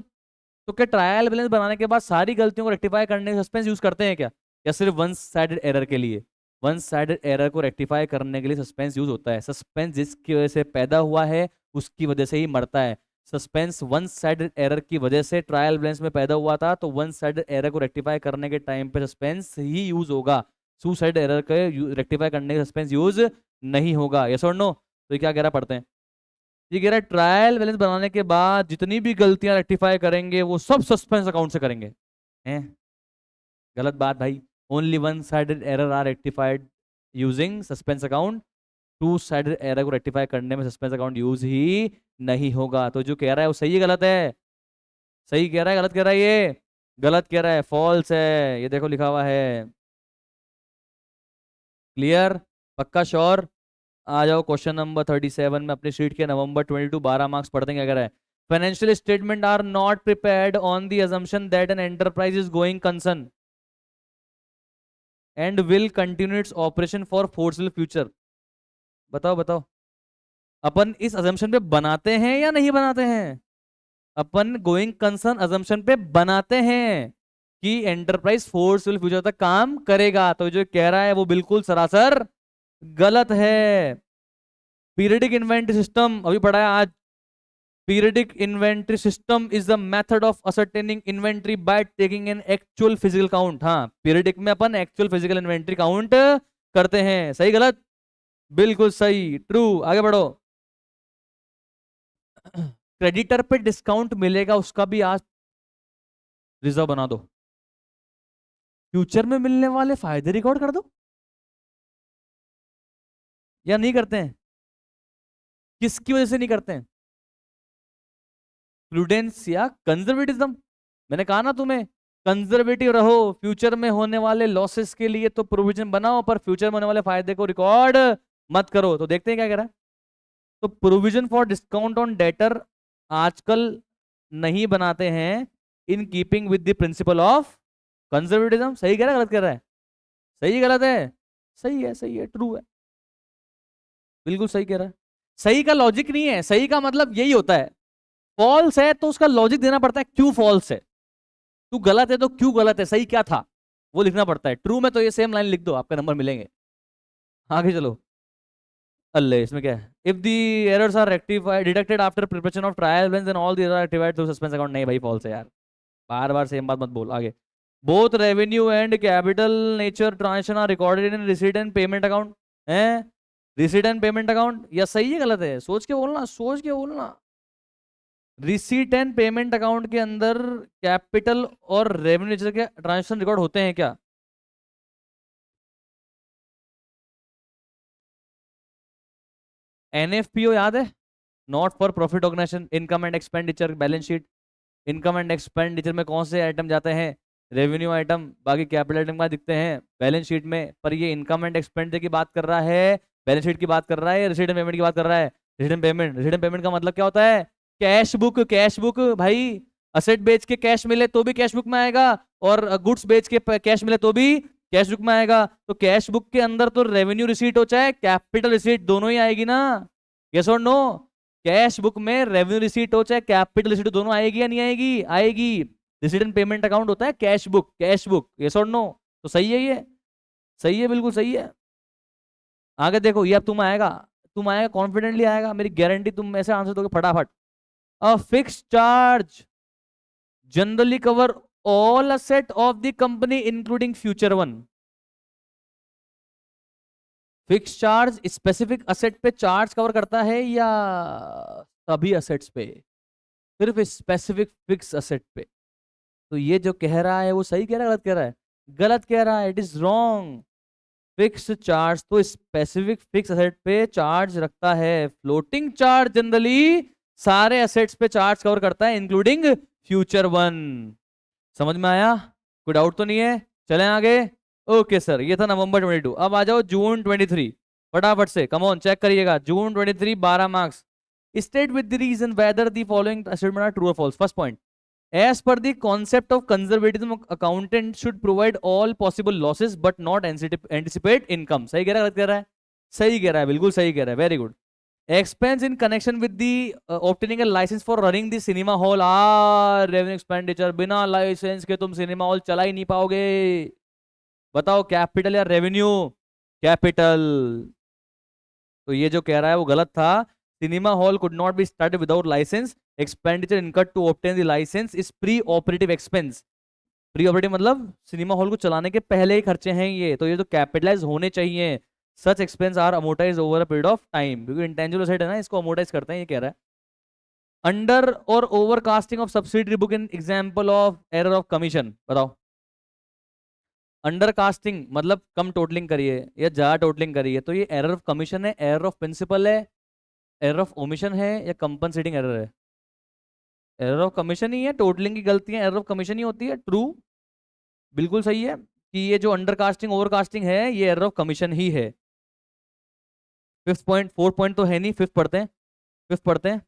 Speaker 1: तो क्या ट्रायल बैलेंस बनाने के बाद सारी गलतियों को रेक्टिफाई करने के सस्पेंस यूज करते हैं क्या, या सिर्फ वन साइडेड एरर के लिए? वन साइडेड एरर को रेक्टिफाई करने के लिए सस्पेंस यूज होता है। सस्पेंस जिसकी वजह से पैदा हुआ है उसकी वजह से ही मरता है। सस्पेंस वन साइडेड एरर की वजह से ट्रायल बैलेंस में पैदा हुआ था, तो वन साइडेड एरर को रेक्टिफाई करने के टाइम पे सस्पेंस ही यूज होगा। टू साइड एरर के रेक्टिफाई करने के सस्पेंस यूज नहीं होगा, यस और नो? तो ये क्या कह रहा पढ़ते हैं। ये कह रहा है ट्रायल बैलेंस बनाने के बाद जितनी भी गलतियां रेक्टिफाई करेंगे वो सब सस्पेंस अकाउंट से करेंगे, हैं? गलत बात भाई। Only one sided error are rectified using suspense account. Two sided error को रेक्टिफाई करने में सस्पेंस अकाउंट यूज ही नहीं होगा। तो जो कह रहा है वो सही है गलत है? सही कह रहा है गलत कह रहा है? ये गलत कह रहा है, फॉल्स है, ये देखो लिखा हुआ है। क्लियर? पक्का श्योर? आ जाओ क्वेश्चन नंबर 37 में अपनी शीट के नवंबर 22 12 मार्क्स पढ़ देंगे अगर है। Financial statement are not prepared on the assumption that an enterprise is going concern and will continue its operation for foreseeable future. बताओ बताओ, अपन इस अजम्पशन पे बनाते हैं या नहीं बनाते हैं? अपन गोइंग कंसर्न अजम्पशन पे बनाते हैं कि एंटरप्राइज फोर्सफुल फ्यूचर तक काम करेगा। तो जो कह रहा है वो बिल्कुल सरासर गलत है। पीरियडिक इन्वेंटरी सिस्टम अभी पढ़ा है आज। Periodic inventory system is the method of ascertaining inventory by taking an actual physical count. हाँ, पीरियडिक में अपन एक्चुअल फिजिकल इन्वेंटरी काउंट करते हैं। सही गलत? बिल्कुल सही, ट्रू। आगे बढ़ो। क्रेडिटर पे डिस्काउंट मिलेगा उसका भी आज रिजर्व बना दो। फ्यूचर में मिलने वाले फायदे रिकॉर्ड कर दो या नहीं करते हैं? किसकी वजह से नहीं करते हैं? प्रूडेंस या कंजर्वेटिज्म? मैंने कहा ना तुम्हें, कंजर्वेटिव रहो। फ्यूचर में होने वाले लॉसेस के लिए तो प्रोविजन बनाओ, पर फ्यूचर में होने वाले फायदे को रिकॉर्ड मत करो। तो देखते हैं क्या कह रहा है। तो provision for discount on debtor आजकल नहीं बनाते हैं in keeping with the principle of conservatism. सही कह रहा है गलत कह रहा है? सही गलत है? सही है, सही है, ट्रू है, बिल्कुल सही कह रहा है। सही का लॉजिक नहीं है, सही का मतलब यही होता है। फॉल्स है तो उसका लॉजिक देना पड़ता है क्यों फॉल्स है। तू गलत है तो क्यों गलत है, सही क्या था वो लिखना पड़ता है। ट्रू में तो ये सेम लाइन लिख दो, आपका नंबर मिलेंगे। आगे चलो। अल्ले इसमें क्या है? If the errors are rectified detected after preparation of trial balance and all the error rectified through suspense account. नहीं भाई, फॉल्स है यार, बार बार सेम बात मत बोल। आगे। Both revenue and capital nature transaction are recorded in receipt and payment account. है receipt and payment account? या सही है गलत है? सोच के बोलना, सोच के बोलना। रिसीट एंड पेमेंट अकाउंट के अंदर कैपिटल और रेवेन्यू के ट्रांजेक्शन रिकॉर्ड होते हैं क्या? एनएफपीओ याद है? Not for profit organisation. Income and expenditure balance sheet. Income and expenditure में कौन से आइटम जाते हैं? Revenue item. बाकी कैपिटल आइटम का दिखते हैं बैलेंस शीट में। पर ये इनकम एंड एक्सपेंडिचर की बात कर रहा है, बैलेंस शीट की बात कर रहा है, रिसीट एंड पेमेंट की बात कर रहा है। Receipt and payment, receipt and payment का मतलब क्या होता है? Cash book. कैश बुक भाई, असेट बेच के कैश मिले तो भी कैश बुक में आएगा, और गुड्स बेच के कैश मिले तो भी कैश बुक में आएगा। तो कैश बुक के अंदर तो रेवेन्यू रिसीट हो चाहे कैपिटल रिसीट दोनों ही आएगी ना। यस और नो? कैश बुक में रेवेन्यू रिसीट हो चाहे कैपिटल रिसीट दोनों आएगी या नहीं आएगी? आएगी। रिसीट एंड पेमेंट अकाउंट होता है cash book. Cash book, yes और नो? तो सही है ये, सही है, बिल्कुल सही है। आगे देखो, ये अब तुम आएगा, तुम आएगा कॉन्फिडेंटली आएगा, मेरी गारंटी। तुम ऐसे आंसर दोगे फटाफट। A fix charge generally cover all asset of the company including future one. Fix charge specific asset पे चार्ज कवर करता है या सभी असेट्स पे? सिर्फ स्पेसिफिक फिक्स असेट पे। तो ये जो कह रहा है वो सही कह रहा है गलत कह रहा है? गलत कह रहा है, it is wrong. Fix charge तो स्पेसिफिक फिक्स असेट पे चार्ज रखता है। फ्लोटिंग चार्ज जनरली सारे असेट्स पे चार्ज कवर करता है इंक्लूडिंग फ्यूचर वन। समझ में आया? कोई डाउट तो नहीं है? चलें आगे। ओके सर, ये था नवंबर 22। अब आ जाओ जून 23। फटाफट से कम ऑन चेक करिएगा। June 23 12 marks. State with the reason whether the following statement are true और false. First point, as per the concept of conservatism accountant should provide all possible losses but not anticipate income। सही कह रहा है गलत कह रहा है? सही कह रहा है, बिल्कुल सही कह रहा है, very good. expense in connection with the obtaining a license for running the cinema hall are revenue expenditure। बिना लाइसेंस के तुम सिनेमा हॉल चला ही नहीं पाओगे। बताओ कैपिटल या रेवेन्यू? कैपिटल। तो ये जो कह रहा है वो गलत था। Cinema hall could not be started without licence. Expenditure incurred to obtain the licence is pre operative expense. Pre operative मतलब सिनेमा हॉल को चलाने के पहले ही खर्चे हैं ये, तो ये तो कैपिटलाइज होने चाहिए। Such expense are amortise over a period of time, क्योंकि इंटेंजिबल एसेट है ना, इसको अमोर्टाइज करते हैं, ये कह रहा है। अंडर और over casting of subsidiary book in example of error of commission. बताओ। अंडर कास्टिंग मतलब कम टोटलिंग करिए या ज्यादा टोटलिंग करिए, तो ये एरर ऑफ कमीशन है, एरर ऑफ प्रिंसिपल है, एरर ऑफ ओमिशन है, या कंपनसेटिंग एरर है? एरर ऑफ कमीशन ही है, टोटलिंग की गलतियां एरर ऑफ कमीशन ही होती है। ट्रू, बिल्कुल सही है कि ये जो अंडर कास्टिंग ओवर कास्टिंग है ये एरर ऑफ कमीशन ही है। फिफ्थ पॉइंट, फोर पॉइंट तो है नहीं, फिफ्थ पढ़ते हैं, फिफ्थ पढ़ते हैं।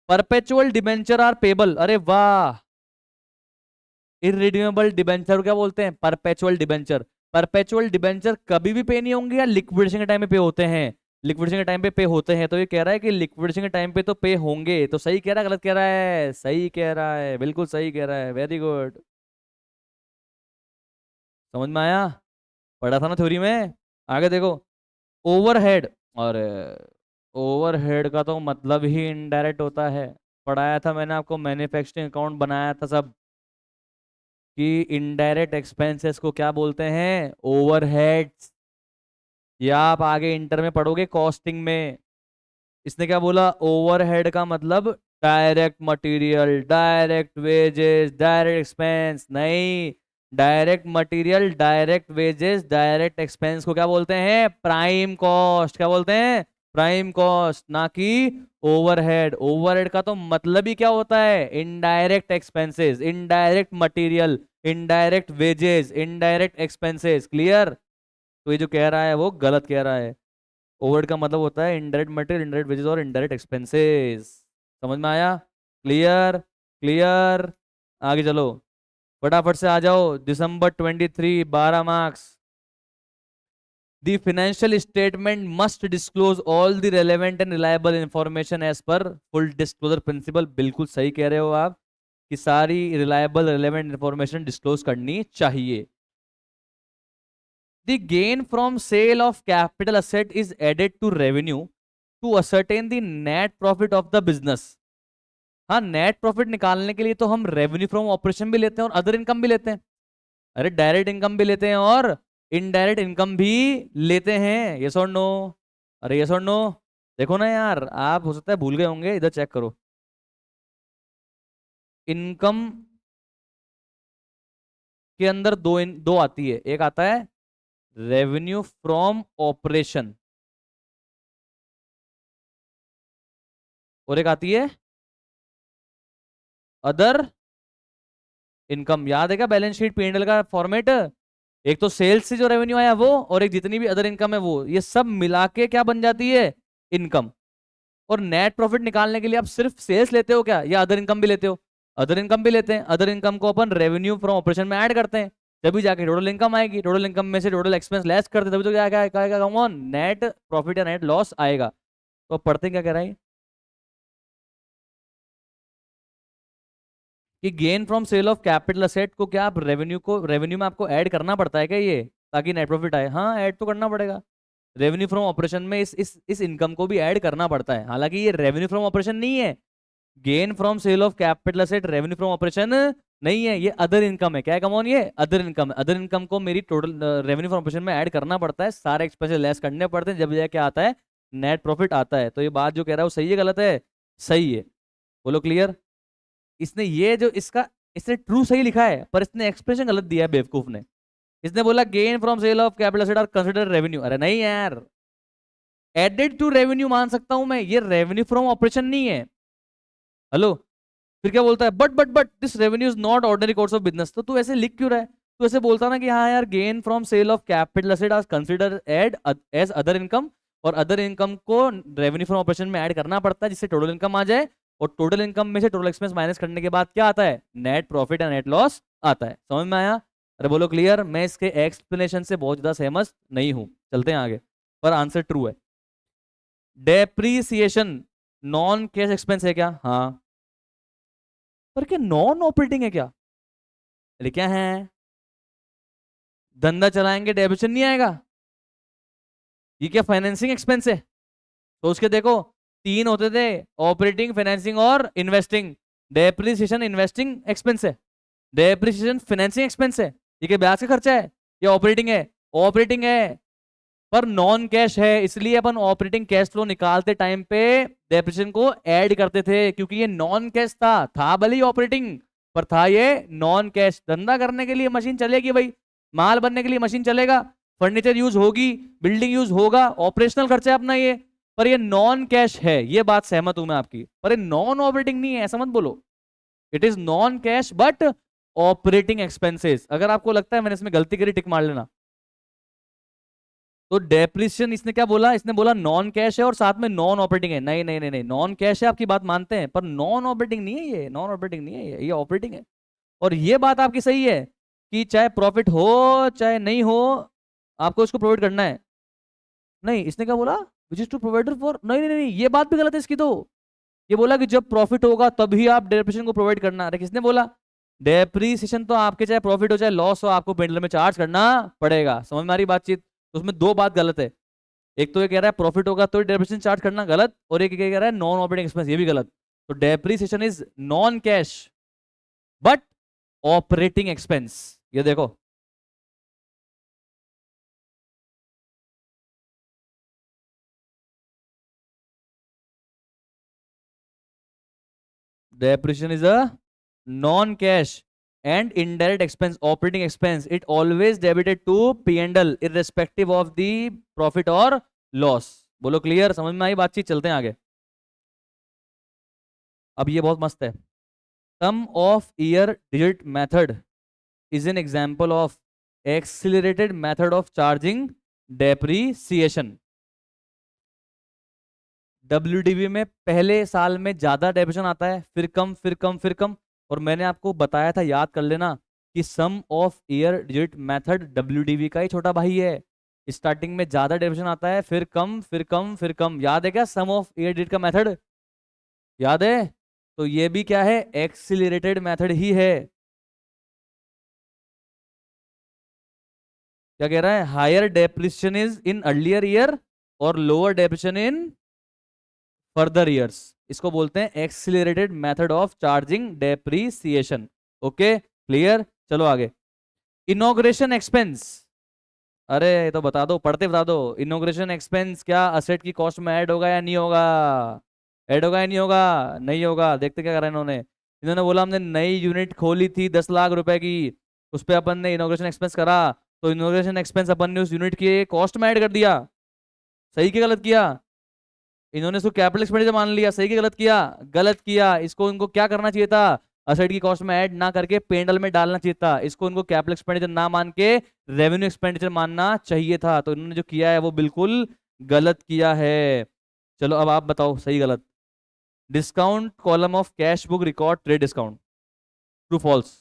Speaker 1: परपेचुअल डिबेंचर आर पेबल, अरे वाह। इररिडीमेबल डिबेंचर क्या बोलते हैं? Perpetual debenture. परपेचुअल डिबेंचर कभी भी पे नहीं होंगे या लिक्विडेशन के टाइम पे होते हैं? लिक्विडेशन के टाइम पे होते हैं, तो ये कह रहा है कि लिक्विडेशन के टाइम पे तो पे होंगे। तो सही कह रहा है गलत कह रहा है? सही कह रहा है, बिल्कुल सही कह रहा है, वेरी गुड। समझ में आया? पढ़ा था ना थ्योरी में। आगे देखो, ओवरहेड। और ओवरहेड का तो मतलब ही इनडायरेक्ट होता है, पढ़ाया था मैंने आपको, मैन्युफैक्चरिंग अकाउंट बनाया था सब, कि इनडायरेक्ट एक्सपेंसेस को क्या बोलते हैं? ओवरहेड्स। या आप आगे इंटर में पढ़ोगे कॉस्टिंग में। इसने क्या बोला? ओवरहेड का मतलब direct material, direct wages, direct expense नहीं। Direct material, direct wages, direct expense को क्या बोलते हैं? Prime cost. क्या बोलते हैं? प्राइम कॉस्ट, ना कि ओवरहेड। ओवरहेड का तो मतलब ही क्या होता है? Indirect expenses, indirect material, indirect wages, indirect expenses. Clear? तो ये जो कह रहा है वो गलत कह रहा है। ओवरहेड का मतलब होता है इनडायरेक्ट मटेरियल, इनडायरेक्ट वेजेस और इनडायरेक्ट एक्सपेंसेस। समझ में आया? क्लियर? क्लियर? आगे चलो, फटाफट से आ जाओ। दिसंबर 23, 12 marks. The financial statement must disclose all the relevant and reliable information as per full disclosure principle। बिल्कुल सही कह रहे हो आप कि सारी रिलायबल रिलेवेंट इंफॉर्मेशन डिस्क्लोज करनी चाहिए। The gain from sale of capital asset is added to revenue to ascertain the net profit of the business। हाँ, नेट प्रॉफिट निकालने के लिए तो हम रेवेन्यू फ्रॉम ऑपरेशन भी लेते हैं और अदर इनकम भी लेते हैं। अरे डायरेक्ट इनकम भी लेते हैं और इनडायरेक्ट इनकम भी लेते हैं। यस और नो? अरे यस और नो? देखो ना यार, आप हो सकता है भूल गए होंगे, इधर चेक करो। इनकम के अंदर दो आती है, एक आता है रेवेन्यू फ्रॉम ऑपरेशन और एक आती है अदर इनकम। याद है क्या बैलेंस शीट पीएनएल का फॉर्मेट? एक तो सेल्स से जो रेवेन्यू आया वो, और एक जितनी भी अदर इनकम है वो, ये सब मिला के क्या बन जाती है? इनकम। और नेट प्रॉफिट निकालने के लिए आप सिर्फ सेल्स लेते हो क्या, या अदर इनकम भी लेते हो? अदर इनकम भी लेते हैं। अदर इनकम को अपन रेवेन्यू फ्रॉम ऑपरेशन में ऐड करते हैं, तभी जाके टोटल इनकम आएगी। टोटल इनकम में से टोटल एक्सपेंस लेस करते हैं, तभी तो क्या क्या क्या नेट प्रॉफिट या नेट लॉस आएगा। तो पढ़ते क्या कह रहा है कि gain from sale of capital asset को क्या आप रेवेन्यू में आपको ऐड करना पड़ता है क्या ये, ताकि नेट प्रॉफिट आए? हाँ, ऐड तो करना पड़ेगा। रेवेन्यू फ्रॉम ऑपरेशन में इस इनकम को भी ऐड करना पड़ता है। हालांकि ये रेवेन्यू फ्रॉम ऑपरेशन नहीं है, gain from sale of capital asset revenue from operation नहीं है, ये अदर इनकम है। क्या है कमॉन? ये अदर इनकम है। अदर इनकम को मेरी टोटल रेवेन्यू फ्रॉम ऑपरेशन में ऐड करना पड़ता है, सारे एक्सपेंसेस लेस करने पड़ते हैं, जब यह क्या आता है? नेट प्रॉफिट आता है। तो ये बात जो कह रहा है वो सही है गलत है? सही है। बोलो क्लियर? इसने ये जो इसने ट्रू सही लिखा है, पर इसने एक्सप्रेशन गलत दिया है बेवकूफ ने। इसने बोला gain from sale of capital asset are consider revenue. अरे नहीं यार, एडेड टू रेवेन्यू मान सकता हूं मैं, ये रेवेन्यू फ्रॉम ऑपरेशन नहीं है। हेलो? फिर क्या बोलता है? But this revenue is not ordinary course of business. तो तू ऐसे लिख क्यों रहा है? तू ऐसे बोलता ना कि हाँ यार, gain from sale of capital asset are considered as other income, और अदर इनकम को रेवेन्यू फ्रॉम ऑपरेशन में ऐड करना पड़ता है जिससे टोटल इनकम आ जाए, और टोटल इनकम में से टोटल एक्सपेंस माइनस करने के बाद क्या आता है? नेट प्रॉफिट या नेट लॉस आता है। समझ में आया? अरे बोलो क्लियर? मैं इसके एक्सप्लेनेशन से बहुत ज्यादा सहमत नहीं हूं, चलते हैं आगे। पर आंसर ट्रू है। डेप्रीसिएशन नॉन कैश एक्सपेंस है क्या? हाँ। पर क्या नॉन ऑपरेटिंग है क्या? अरे क्या है? धंधा चलाएंगे डेबिशन नहीं आएगा? ये क्या फाइनेंसिंग एक्सपेंस है? तो उसके देखो तीन होते थे, ऑपरेटिंग, फाइनेंसिंग और इन्वेस्टिंग। डेप्रिसिएशन इन्वेस्टिंग एक्सपेंस है, डेप्रिसिएशन फाइनेंसिंग एक्सपेंस है। ये क्या ब्याज का खर्चा है या ऑपरेटिंग है? ऑपरेटिंग है, पर नॉन कैश है, इसलिए अपन ऑपरेटिंग कैश फ्लो निकालते टाइम पे डेप्रिसिएशन को ऐड करते थे, क्योंकि ये नॉन कैश था भले ही ऑपरेटिंग, पर था ये नॉन कैश। धंधा करने के लिए मशीन चलेगी भाई, माल बनने के लिए मशीन चलेगा, फर्नीचर यूज होगी, बिल्डिंग यूज होगा, ऑपरेशनल खर्चा है अपना ये, पर ये नॉन कैश है, ये बात सहमत हूं मैं आपकी, पर ये नॉन ऑपरेटिंग नहीं है, ऐसा मत बोलो। It is non cash but operating expenses. अगर आपको लगता है मैंने इसमें गलती करी, टिक मार लेना। तो डेप्रिसिएशन इसने क्या बोला, इसने बोला नॉन कैश है और साथ में नॉन ऑपरेटिंग है। नहीं नहीं नहीं नहीं, नॉन कैश है, आपकी बात मानते हैं, पर नॉन ऑपरेटिंग नहीं है ये, नॉन ऑपरेटिंग नहीं है ये ऑपरेटिंग है। और ये बात आपकी सही है कि चाहे प्रॉफिट हो चाहे नहीं हो, आपको इसको प्रोवाइड करना है। नहीं, इसने क्या बोला, which is to provide for, नहीं नहीं नहीं, ये बात भी गलत है इसकी तो। ये बोला कि जब प्रॉफिट होगा तभी आप डेप्रिसिएशन को प्रोवाइड करना। अरे किसने बोला, डेप्रिसिएशन तो आपके चाहे प्रॉफिट हो चाहे लॉस हो, आपको पेंडल में चार्ज करना पड़ेगा। समझ में आ रही बातचीत? तो उसमें दो बात गलत है। एक तो ये कह रहा है प्रॉफिट होगा तो डेप्रिसिएशन चार्ज करना, गलत, और एक कह रहा है नॉन ऑपरेटिंग एक्सपेंस, ये भी गलत। तो depreciation is non cash but operating expense. ये देखो, depreciation is a non-cash and indirect expense, operating expense. It always debited to P&L irrespective of the profit or loss. बोलो क्लियर, समझ में आई बातचीत? चलते हैं आगे। अब ये बहुत मस्त है। Sum of year digit method is an example of accelerated method of charging depreciation. WDV में पहले साल में ज्यादा डेप्रिसिएशन आता है, फिर कम फिर कम फिर कम। और मैंने आपको बताया था, याद कर लेना, कि sum of year digit method WDV का ही छोटा भाई है। स्टार्टिंग में ज्यादा डेप्रिसिएशन आता है, फिर कम फिर कम फिर कम। याद है क्या सम ऑफ ईयर डिजिट का मेथड? याद है? तो ये भी क्या है, एक्सिलरेटेड मेथड ही है। क्या कह रहा है, higher depreciation is in earlier year और lower depreciation in further years. इसको बोलते हैं accelerated method of charging depreciation. Okay clear, चलो आगे। इनॉग्रेशन एक्सपेंस, अरे ये तो बता दो, पढ़ते बता दो। इनॉग्रेशन एक्सपेंस क्या असेट की कॉस्ट में ऐड होगा या नहीं होगा? ऐड होगा या नहीं होगा? नहीं होगा। देखते क्या करा इन्होंने, इन्होंने बोला हमने नई यूनिट खोली थी 10 लाख रुपए की, उस पर अपन ने इनॉग्रेशन एक्सपेंस करा, तो इनॉग्रेशन एक्सपेंस अपन ने उस यूनिट की कॉस्ट में ऐड कर दिया। सही कि गलत किया? इन्होंने इसको कैपिटल एक्सपेंडिचर मान लिया। सही कि गलत किया? गलत किया। इसको इनको क्या करना चाहिए था, असेट की कॉस्ट में ऐड ना करके पेंडल में डालना चाहिए था। इसको इनको कैपिटल एक्सपेंडिचर ना मान के रेवेन्यू एक्सपेंडिचर मानना चाहिए था। तो इन्होंने जो किया है वो बिल्कुल गलत किया है। चलो अब आप बताओ सही गलत। Discount column of cash book record trade discount, true false?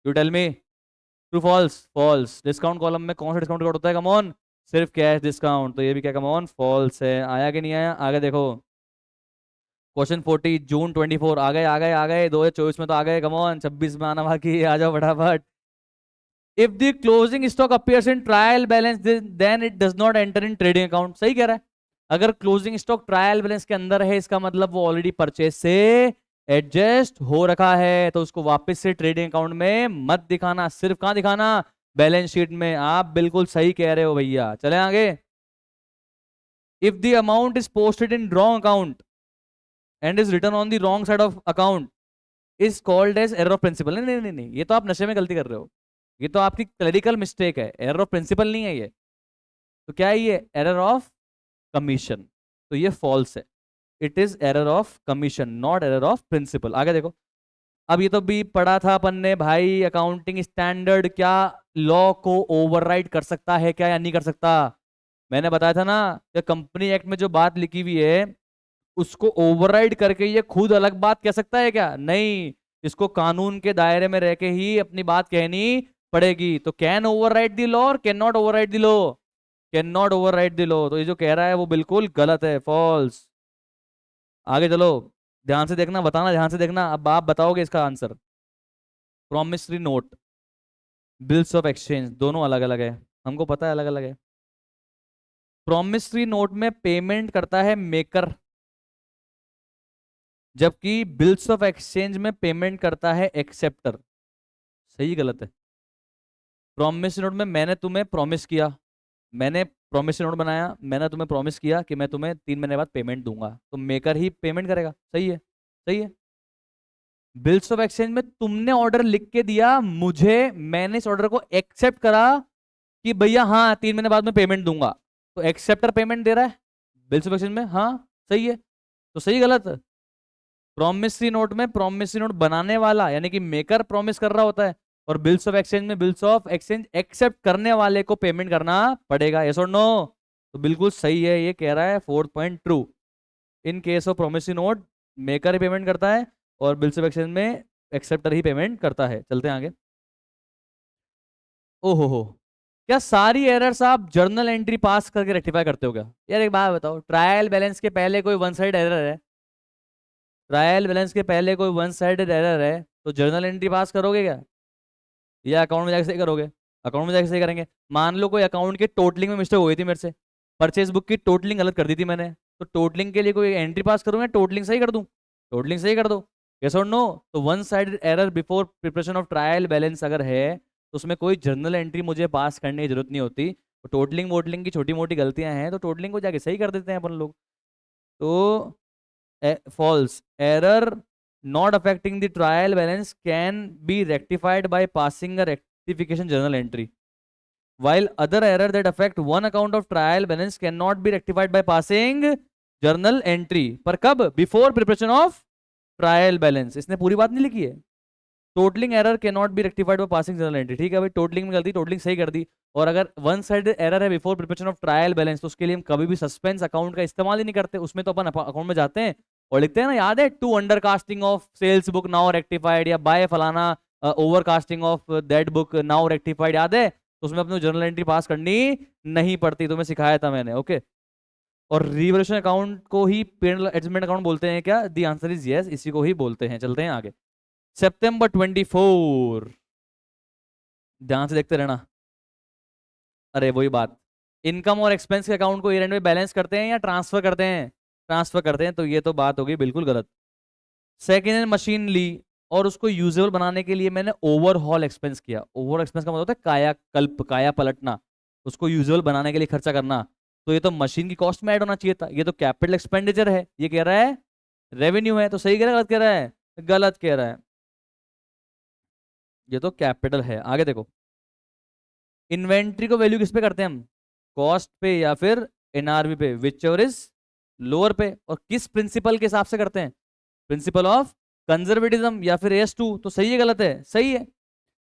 Speaker 1: You tell me, true false? False. Discount column में कौन सा डिस्काउंट रिकॉर्ड होता है, कम ऑन? सिर्फ कैश डिस्काउंट। तो ये भी क्या कम ऑन फॉल्स है। आया कि नहीं आया? आगे देखो, क्वेश्चन 40 जून 24। आ गए आ गए आ गए, 2024 में तो आ गए, कम ऑन। 26 में आना बाकी, आ जाओ फटाफट। If the closing stock appears in trial balance then it does not enter in trading account. सही कह रहा है। अगर क्लोजिंग स्टॉक ट्रायल बैलेंस के अंदर है, इसका मतलब वो ऑलरेडी परचेज से एडजस्ट हो रखा है, तो उसको वापस से ट्रेडिंग अकाउंट में मत दिखाना, सिर्फ कहां दिखाना, बैलेंस शीट में। आप बिल्कुल सही कह रहे हो भैया। चले आगे। If the amount is posted in wrong account and is written on the wrong side of account is called as error of principle. नहीं नहीं नहीं नहीं, ये तो आप नशे में गलती कर रहे हो, ये तो आपकी क्लरिकल मिस्टेक है, एरर ऑफ प्रिंसिपल नहीं है ये। तो क्या है ये, एरर ऑफ कमीशन। तो ये फॉल्स है। It is error of commission not error of principle. आगे देखो। अब ये तो भी पढ़ा था अपन ने भाई, अकाउंटिंग स्टैंडर्ड क्या लॉ को ओवरराइड कर सकता है क्या या नहीं कर सकता? मैंने बताया था ना कि कंपनी एक्ट में जो बात लिखी हुई है उसको ओवरराइड करके ये खुद अलग बात कह सकता है क्या? नहीं, इसको कानून के दायरे में रह के ही अपनी बात कहनी पड़ेगी। तो कैन ओवरराइड द लॉ और can not override the law? Can not override the law. तो ये जो कह रहा है वो बिल्कुल गलत है, फॉल्स। आगे चलो, ध्यान से देखना, बताना ध्यान से देखना। अब आप बताओगे इसका answer. Promissory note, bills of exchange, दोनों अलग अलग है, हमको पता है अलग अलग है। प्रॉमिसरी नोट में पेमेंट करता है मेकर, जबकि बिल्स ऑफ एक्सचेंज में पेमेंट करता है एक्सेप्टर। सही गलत है? प्रॉमिस नोट में मैंने तुम्हें प्रॉमिस किया, मैंने प्रॉमिस नोट बनाया, मैंने तुम्हें प्रॉमिस किया कि मैं तुम्हें 3 महीने बाद पेमेंट दूंगा, तो मेकर ही पेमेंट करेगा। सही है? सही है। बिल्स ऑफ एक्सचेंज में तुमने ऑर्डर लिख के दिया मुझे, मैंने इस ऑर्डर को एक्सेप्ट करा कि भैया हाँ 3 महीने बाद मैं पेमेंट दूंगा, तो एक्सेप्टर पेमेंट दे रहा है बिल्स ऑफ एक्सचेंज में। हाँ सही है, तो सही गलत? प्रॉमिसरी नोट में प्रॉमिसरी नोट बनाने वाला यानी कि मेकर प्रॉमिस कर रहा होता है, और बिल्स ऑफ एक्सचेंज में बिल्स ऑफ एक्सचेंज एक्सेप्ट करने वाले को पेमेंट करना पड़ेगा। यस और नो? तो बिल्कुल सही है, ये कह रहा है fourth point true. In case of promissory note maker he payment करता है और बिल्स ऑफ एक्सचेंज में एक्सेप्टर ही पेमेंट करता है। चलते हैं आगे। ओहो हो, क्या सारी एरर्स आप जर्नल एंट्री पास करके रेक्टिफाई करते हो क्या? यार एक बात बताओ, ट्रायल बैलेंस के पहले कोई वन साइड एरर है, ट्रायल बैलेंस के पहले कोई वन साइडेड एरर है, तो जर्नल एंट्री पास करोगे क्या, या अकाउंट में जाके सही करोगे? अकाउंट में जाके सही करेंगे। मान लो कोई अकाउंट के टोटलिंग में मिस्टेक हो गई थी मेरे से, परचेज बुक की टोटलिंग गलत कर दी थी मैंने, तो टोटलिंग के लिए कोई एंट्री पास करूँ या टोटलिंग सही कर दूं? टोटलिंग सही कर दो। यस और नो? तो one sided error before preparation of trial balance अगर है तो उसमें कोई जर्नल एंट्री मुझे पास करने की जरूरत नहीं होती। तो टोटलिंग वोटलिंग की छोटी मोटी गलतियां हैं तो टोटलिंग को जाके सही कर देते हैं अपन लोग। तो false error not affecting the trial balance can be rectified by passing a rectification journal entry, while other error that affect one account of trial balance cannot be rectified by passing journal entry। पर कब? Before preparation of trial balance. इसने पूरी बात नहीं लिखी है। Totalling error can not be rectified by passing journal entry, ठीक है भाई, टोटलिंग में गलती, टोटलिंग सही कर दी। और अगर वन साइड एरर है before preparation of trial balance तो उसके लिए हम कभी भी सस्पेंस अकाउंट का इस्तेमाल ही नहीं करते। उसमें तो अपन अकाउंट में जाते हैं और लिखते हैं ना, याद है, to under casting of sales book now rectified, या बाय फलाना over casting of that book now rectified, याद है? तो उसमें अपने जर्नल एंट्री पास करनी नहीं पड़ती, तुम्हें सिखाया था मैंने। ओके, और रिवोल्यूशन अकाउंट को ही पेनल एडजस्टमेंट अकाउंट बोलते हैं क्या? दी आंसर इज यस, इसी को ही बोलते हैं। चलते हैं आगे। सितंबर 24, ध्यान से देखते रहना। अरे वही बात, इनकम और एक्सपेंस के अकाउंट को ईयर एंड में बैलेंस करते हैं या ट्रांसफर करते हैं? ट्रांसफर करते हैं, तो ये तो बात होगी बिल्कुल गलत। सेकेंड हैंड मशीन ली और उसको यूजेबल बनाने के लिए मैंने ओवरहॉल एक्सपेंस किया। ओवरऑल एक्सपेंस का मतलब होता है कायाकल्प, काया पलटना, उसको यूजेबल बनाने के लिए खर्चा करना। तो ये तो मशीन की कॉस्ट में ऐड होना चाहिए था, ये तो कैपिटल एक्सपेंडिचर है। ये कह रहा है रेवेन्यू है, तो सही कह रहा है गलत कह रहा है? गलत कह रहा है, ये तो कैपिटल है। आगे देखो, इन्वेंट्री को वैल्यू किस पे करते हैं हम? कॉस्ट पे या फिर एनआरवी पे, विच एवर इज लोअर पे। और किस प्रिंसिपल के हिसाब से करते हैं? प्रिंसिपल ऑफ कंजर्वेटिज्म या फिर एस टू। तो सही है गलत है? सही है।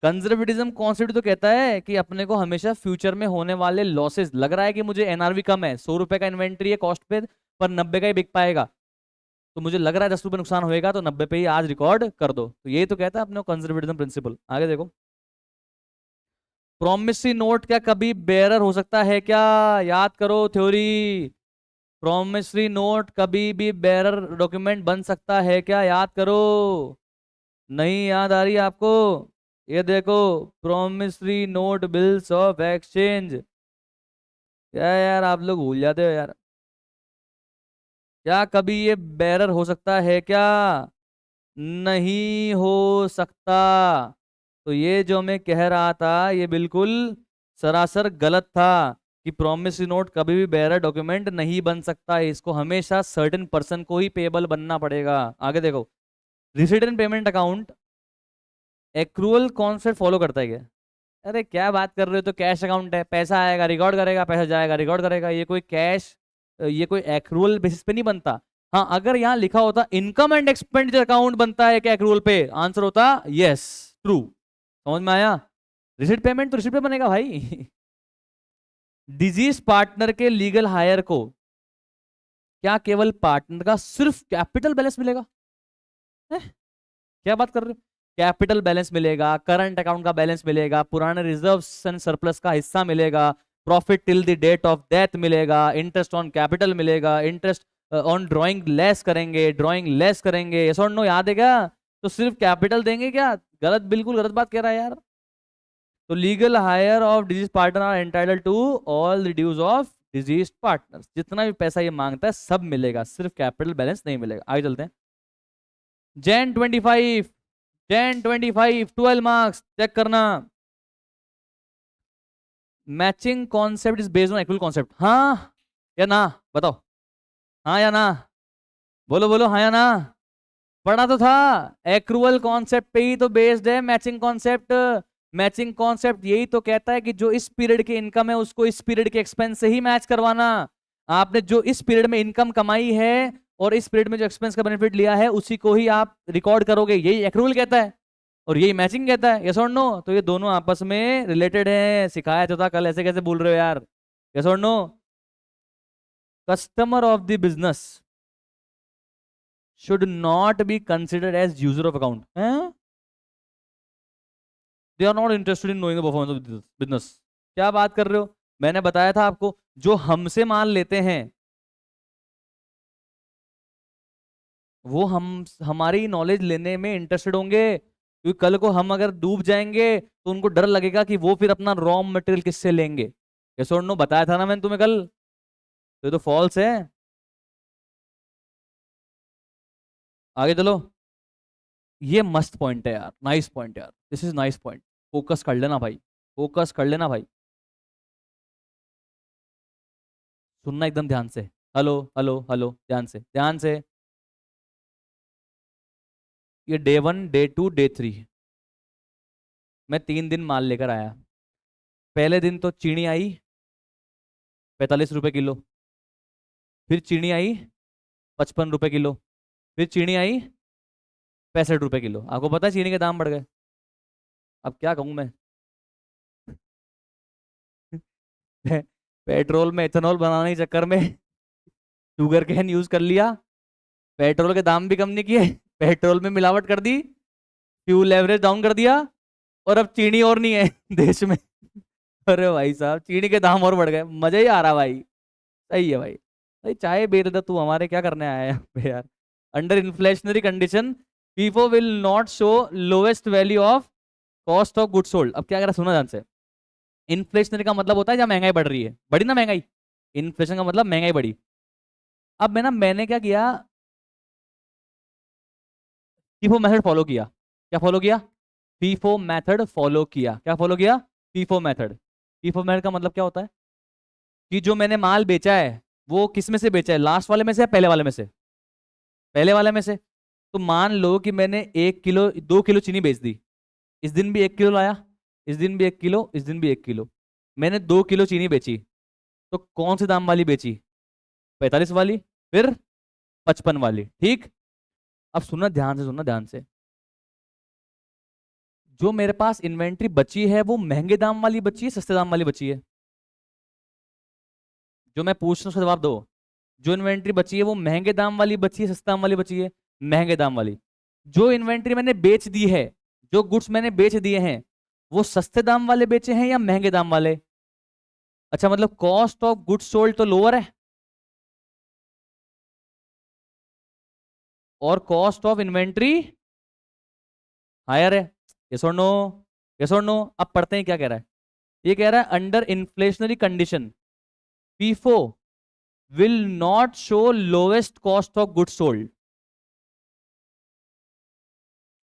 Speaker 1: कंजर्वेटिज्म कॉन्सेप्ट तो कहता है कि अपने को हमेशा फ्यूचर में होने वाले लॉसेस, लग रहा है कि मुझे एनआरवी कम है, 100 रुपए का इन्वेंट्री है कॉस्ट पे, पर 90 का ही बिक पाएगा, तो मुझे लग रहा है 10 रुपए नुकसान होएगा, तो 90 पे ही आज रिकॉर्ड कर दो। तो यही तो कहता है अपने कंजर्वेटिज्म प्रिंसिपल। आगे देखो, प्रोमिसरी नोट क्या कभी बेरर हो सकता है क्या? याद करो थ्योरी। प्रोमिसरी नोट कभी भी बेरर डॉक्यूमेंट बन सकता है क्या? याद करो। नहीं याद आ रही है आपको? ये देखो, promissory note bills of exchange. क्या यार आप लोग भूल जाते हो यार? क्या कभी ये बेरर हो सकता है क्या? नहीं हो सकता। तो ये जो मैं कह रहा था ये बिल्कुल सरासर गलत था कि प्रोमिसरी नोट कभी भी बेरर डॉक्यूमेंट नहीं बन सकता है। इसको हमेशा सर्टेन पर्सन को ही पेबल बनना पड़ेगा। आगे देखो, receipt and payment account accrual concept follow करता है क्या? अरे क्या बात कर रहे हो, तो कैश अकाउंट है, पैसा आएगा रिकॉर्ड करेगा, पैसा जाएगा रिकॉर्ड करेगा, ये कोई कैश, ये कोई एक्रूअल बेसिस पे नहीं बनता। हाँ, अगर यहाँ लिखा होता इनकम एंड एक्सपेंडिचर अकाउंट बनता है क्या एक्रूअल पे, आंसर होता यस, ट्रू। समझ में आया? रिसीट पेमेंट तो रिसीट पे बनेगा भाई। डिजीज पार्टनर के लीगल हायर को क्या केवल पार्टनर का सिर्फ कैपिटल बैलेंस मिलेगा? है? क्या बात कर रहे हो? कैपिटल बैलेंस मिलेगा, करंट अकाउंट का बैलेंस मिलेगा, पुराने रिजर्व्स एंड सरप्लस का हिस्सा मिलेगा, profit till the date of death मिलेगा, इंटरेस्ट ऑन कैपिटल मिलेगा, इंटरेस्ट ऑन ड्राइंग लेस करेंगे, ड्राइंग लेस करेंगे। यस और नो? याद है क्या? तो सिर्फ कैपिटल देंगे क्या? गलत, बिल्कुल गलत बात कह रहा है यार। तो legal heir of deceased partner are entitled to all the dues of deceased partner. जितना भी पैसा ये मांगता है सब मिलेगा, सिर्फ कैपिटल बैलेंस नहीं मिलेगा। आगे चलते हैं। जैन 25, जैन 25 12 मार्क्स चेक करना। Matching concept is based on equal concept, हाँ या ना? बताओ, हाँ या ना? बोलो बोलो, हाँ या ना? पढ़ा तो था, एक्रूअल कॉन्सेप्ट पे ही तो बेस्ड है मैचिंग कॉन्सेप्ट। मैचिंग कॉन्सेप्ट यही तो कहता है कि जो इस पीरियड की इनकम है उसको इस पीरियड के एक्सपेंस से ही मैच करवाना। आपने जो इस पीरियड में इनकम कमाई है और इस पीरियड में जो एक्सपेंस का बेनिफिट लिया है उसी को ही आप रिकॉर्ड करोगे, यही एक्रूअल कहता है और यही मैचिंग कहता है। यस और नो? तो ये दोनों आपस में रिलेटेड है, सिखाया तो था कल, ऐसे कैसे बोल रहे हो यार? यस और no? Customer of the business should not be considered as user of account. They are not interested in knowing the performance of the business. क्या बात कर रहे हो? मैंने बताया था आपको, जो हमसे माल लेते हैं वो हमारी नॉलेज लेने में इंटरेस्टेड होंगे, क्योंकि कल को हम अगर डूब जाएंगे तो उनको डर लगेगा कि वो फिर अपना रॉ मटेरियल किससे लेंगे। यस और नो? बताया था ना मैंने तुम्हें कल, तो ये तो फॉल्स है। आगे चलो, ये मस्त पॉइंट है यार, नाइस पॉइंट यार, this is nice point. Focus कर लेना भाई, फोकस कर लेना भाई, सुनना एकदम ध्यान से। हेलो हेलो हेलो, ध्यान से ध्यान से। ये डे 1 डे 2 डे 3, मैं 3 दिन माल लेकर आया। पहले दिन तो चीनी आई 45 रुपए किलो, फिर चीनी आई 55 रुपए किलो, फिर चीनी आई 65 रुपए किलो। आपको पता है चीनी के दाम बढ़ गए। अब क्या कहूँ मैं? पेट्रोल में इथेनॉल बनाने के चक्कर में शुगर कैन यूज कर लिया, पेट्रोल के दाम भी कम नहीं किए, पेट्रोल में मिलावट कर दी, फ्यूल एवरेज डाउन कर दिया, और अब चीनी और नहीं है देश में। अरे भाई साहब, चीनी के दाम और बढ़ गए, मजा ही आ रहा भाई। सही है भाई। भाई चाय बेच दे तू, हमारे क्या करने आया है यहाँ पे यार? Under inflationary condition FIFO will not show lowest value of cost of good sold. अब क्या करा, सुना ध्यान से। इन्फ्लेशनरी का मतलब होता है जब महंगाई बढ़ रही है, बढ़ी ना महंगाई, इन्फ्लेशन का मतलब महंगाई बढ़ी। अब मैंने क्या किया, फीफो मेथड फॉलो किया। क्या फॉलो किया? फीफो मेथड फॉलो किया। क्या फॉलो किया? FIFO method. फीफो मेथड का मतलब क्या होता है कि जो मैंने माल बेचा है वो किस में से बेचा है, लास्ट वाले में से या पहले वाले में से? पहले वाले में से। तो मान लो कि मैंने 1 किलो 2 किलो चीनी बेच दी, इस दिन भी 1 किलो लाया, इस दिन भी 1 किलो, इस दिन भी 1 किलो, मैंने 2 किलो चीनी बेची। तो कौन से दाम वाली बेची? 45 वाली, फिर 55 वाली, ठीक। अब सुनना ध्यान से, सुनना ध्यान से। जो मेरे पास इन्वेंट्री बची है वो महंगे दाम वाली बची है, सस्ते दाम वाली बची है? जो मैं पूछ रहा हूँ उसका जवाब दो। जो इन्वेंट्री बची है वो महंगे दाम वाली बची है, सस्ते दाम वाली बची है? महंगे दाम वाली। जो इन्वेंट्री मैंने बेच दी है, जो गुड्स मैंने बेच दिए हैं, वो सस्ते दाम वाले बेचे हैं या महंगे दाम वाले? अच्छा, मतलब कॉस्ट ऑफ गुड्स सोल्ड तो लोअर है और कॉस्ट ऑफ इन्वेंट्री हायर है। यस और नो? यस और नो? अब पढ़ते हैं क्या कह रहा है। ये कह रहा है under inflationary condition FIFO will not show lowest cost of goods sold.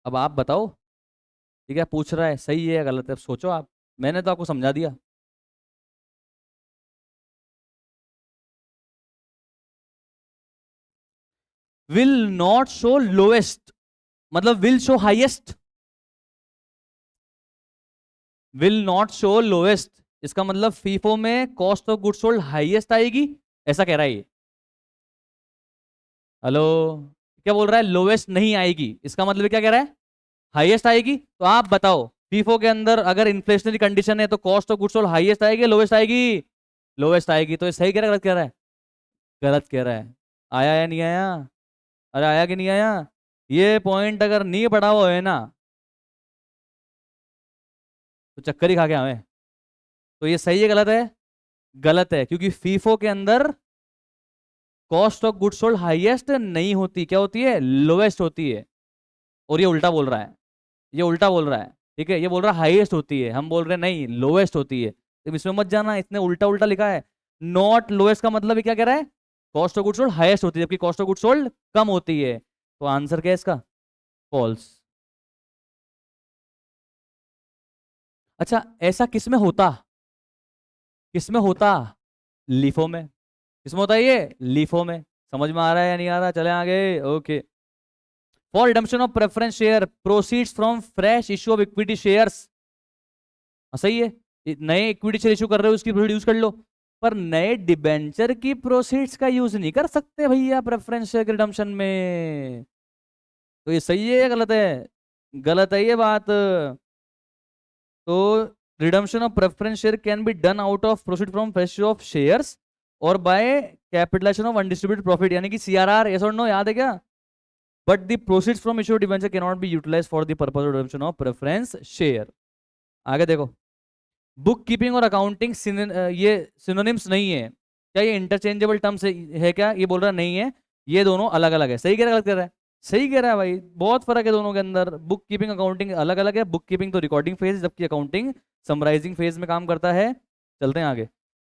Speaker 1: अब आप बताओ, ये क्या पूछ रहा है, सही है या गलत है? अब सोचो आप, मैंने तो आपको समझा दिया। विल नॉट शो लोएस्ट मतलब will show highest. Will not show lowest इसका मतलब फीफो में cost of goods sold highest आएगी, ऐसा कह रहा है ये। हेलो? क्या बोल रहा है? लोएस्ट नहीं आएगी, इसका मतलब क्या कह रहा है? हाईएस्ट आएगी। तो आप बताओ, फीफो के अंदर अगर इन्फ्लेशनरी कंडीशन है तो cost of goods sold highest आएगी, लोएस्ट आएगी? लोएस्ट आएगी। तो ये सही कह रहा है, गलत कह रहा है? गलत कह रहा है। आया या नहीं आया? अरे आया कि नहीं आया? ये पॉइंट अगर नहीं पढ़ा हुआ है ना तो चक्कर ही खा के हमें। तो ये सही है गलत है? गलत है, क्योंकि फीफो के अंदर cost of goods sold highest नहीं होती, क्या होती है? लोएस्ट होती है। और ये उल्टा बोल रहा है, ये उल्टा बोल रहा है। ठीक है, ये बोल रहा है हाईएस्ट होती है, हम बोल रहे हैं नहीं लोएस्ट होती है। तो इसमें मत जाना, इसने उल्टा उल्टा लिखा है। नॉट लोएस्ट का मतलब ये क्या कह रहा है? Cost of goods sold highest होती है जबकि कॉस्ट ऑफ गुड्स सोल्ड कम होती है। तो आंसर क्या है इसका? फॉल्स। अच्छा, ऐसा किस में होता? किस में होता? लीफो में। किस में होता है ये? लीफो में। समझ में आ रहा है या नहीं आ रहा? चले आगे। Okay. For redemption of preference share proceeds from fresh issue of equity shares. सही है, नए इक्विटी शेयर इशू कर रहे हो उसकी प्रोसीड यूज कर लो, पर नए डिबेंचर की प्रोसीड्स का यूज नहीं कर सकते भैया प्रेफरेंस शेयर के रिडम्पशन में। तो ये सही है या गलत है? गलत है ये बात। तो redemption of preference share can be done out of proceed from fresh issue of shares और by capitalisation of undistributed profit, यानी कि सीआरआर। यस और नो, याद है क्या? But the proceeds from issue debenture can not be utilised for the purpose of redemption of preference share. आगे देखो, book keeping और अकाउंटिंग ये सिनोनिम्स नहीं है। क्या ये इंटरचेंजेबल टर्म्स है क्या? ये बोल रहा नहीं है, ये दोनों अलग अलग है। सही कह रहा है, गलत कह रहा है? सही कह रहा है भाई, बहुत फर्क है दोनों के अंदर। बुक कीपिंग अकाउंटिंग अलग अलग है। बुक कीपिंग तो रिकॉर्डिंग फेज, जबकि अकाउंटिंग समराइजिंग फेज में काम करता है। चलते हैं आगे।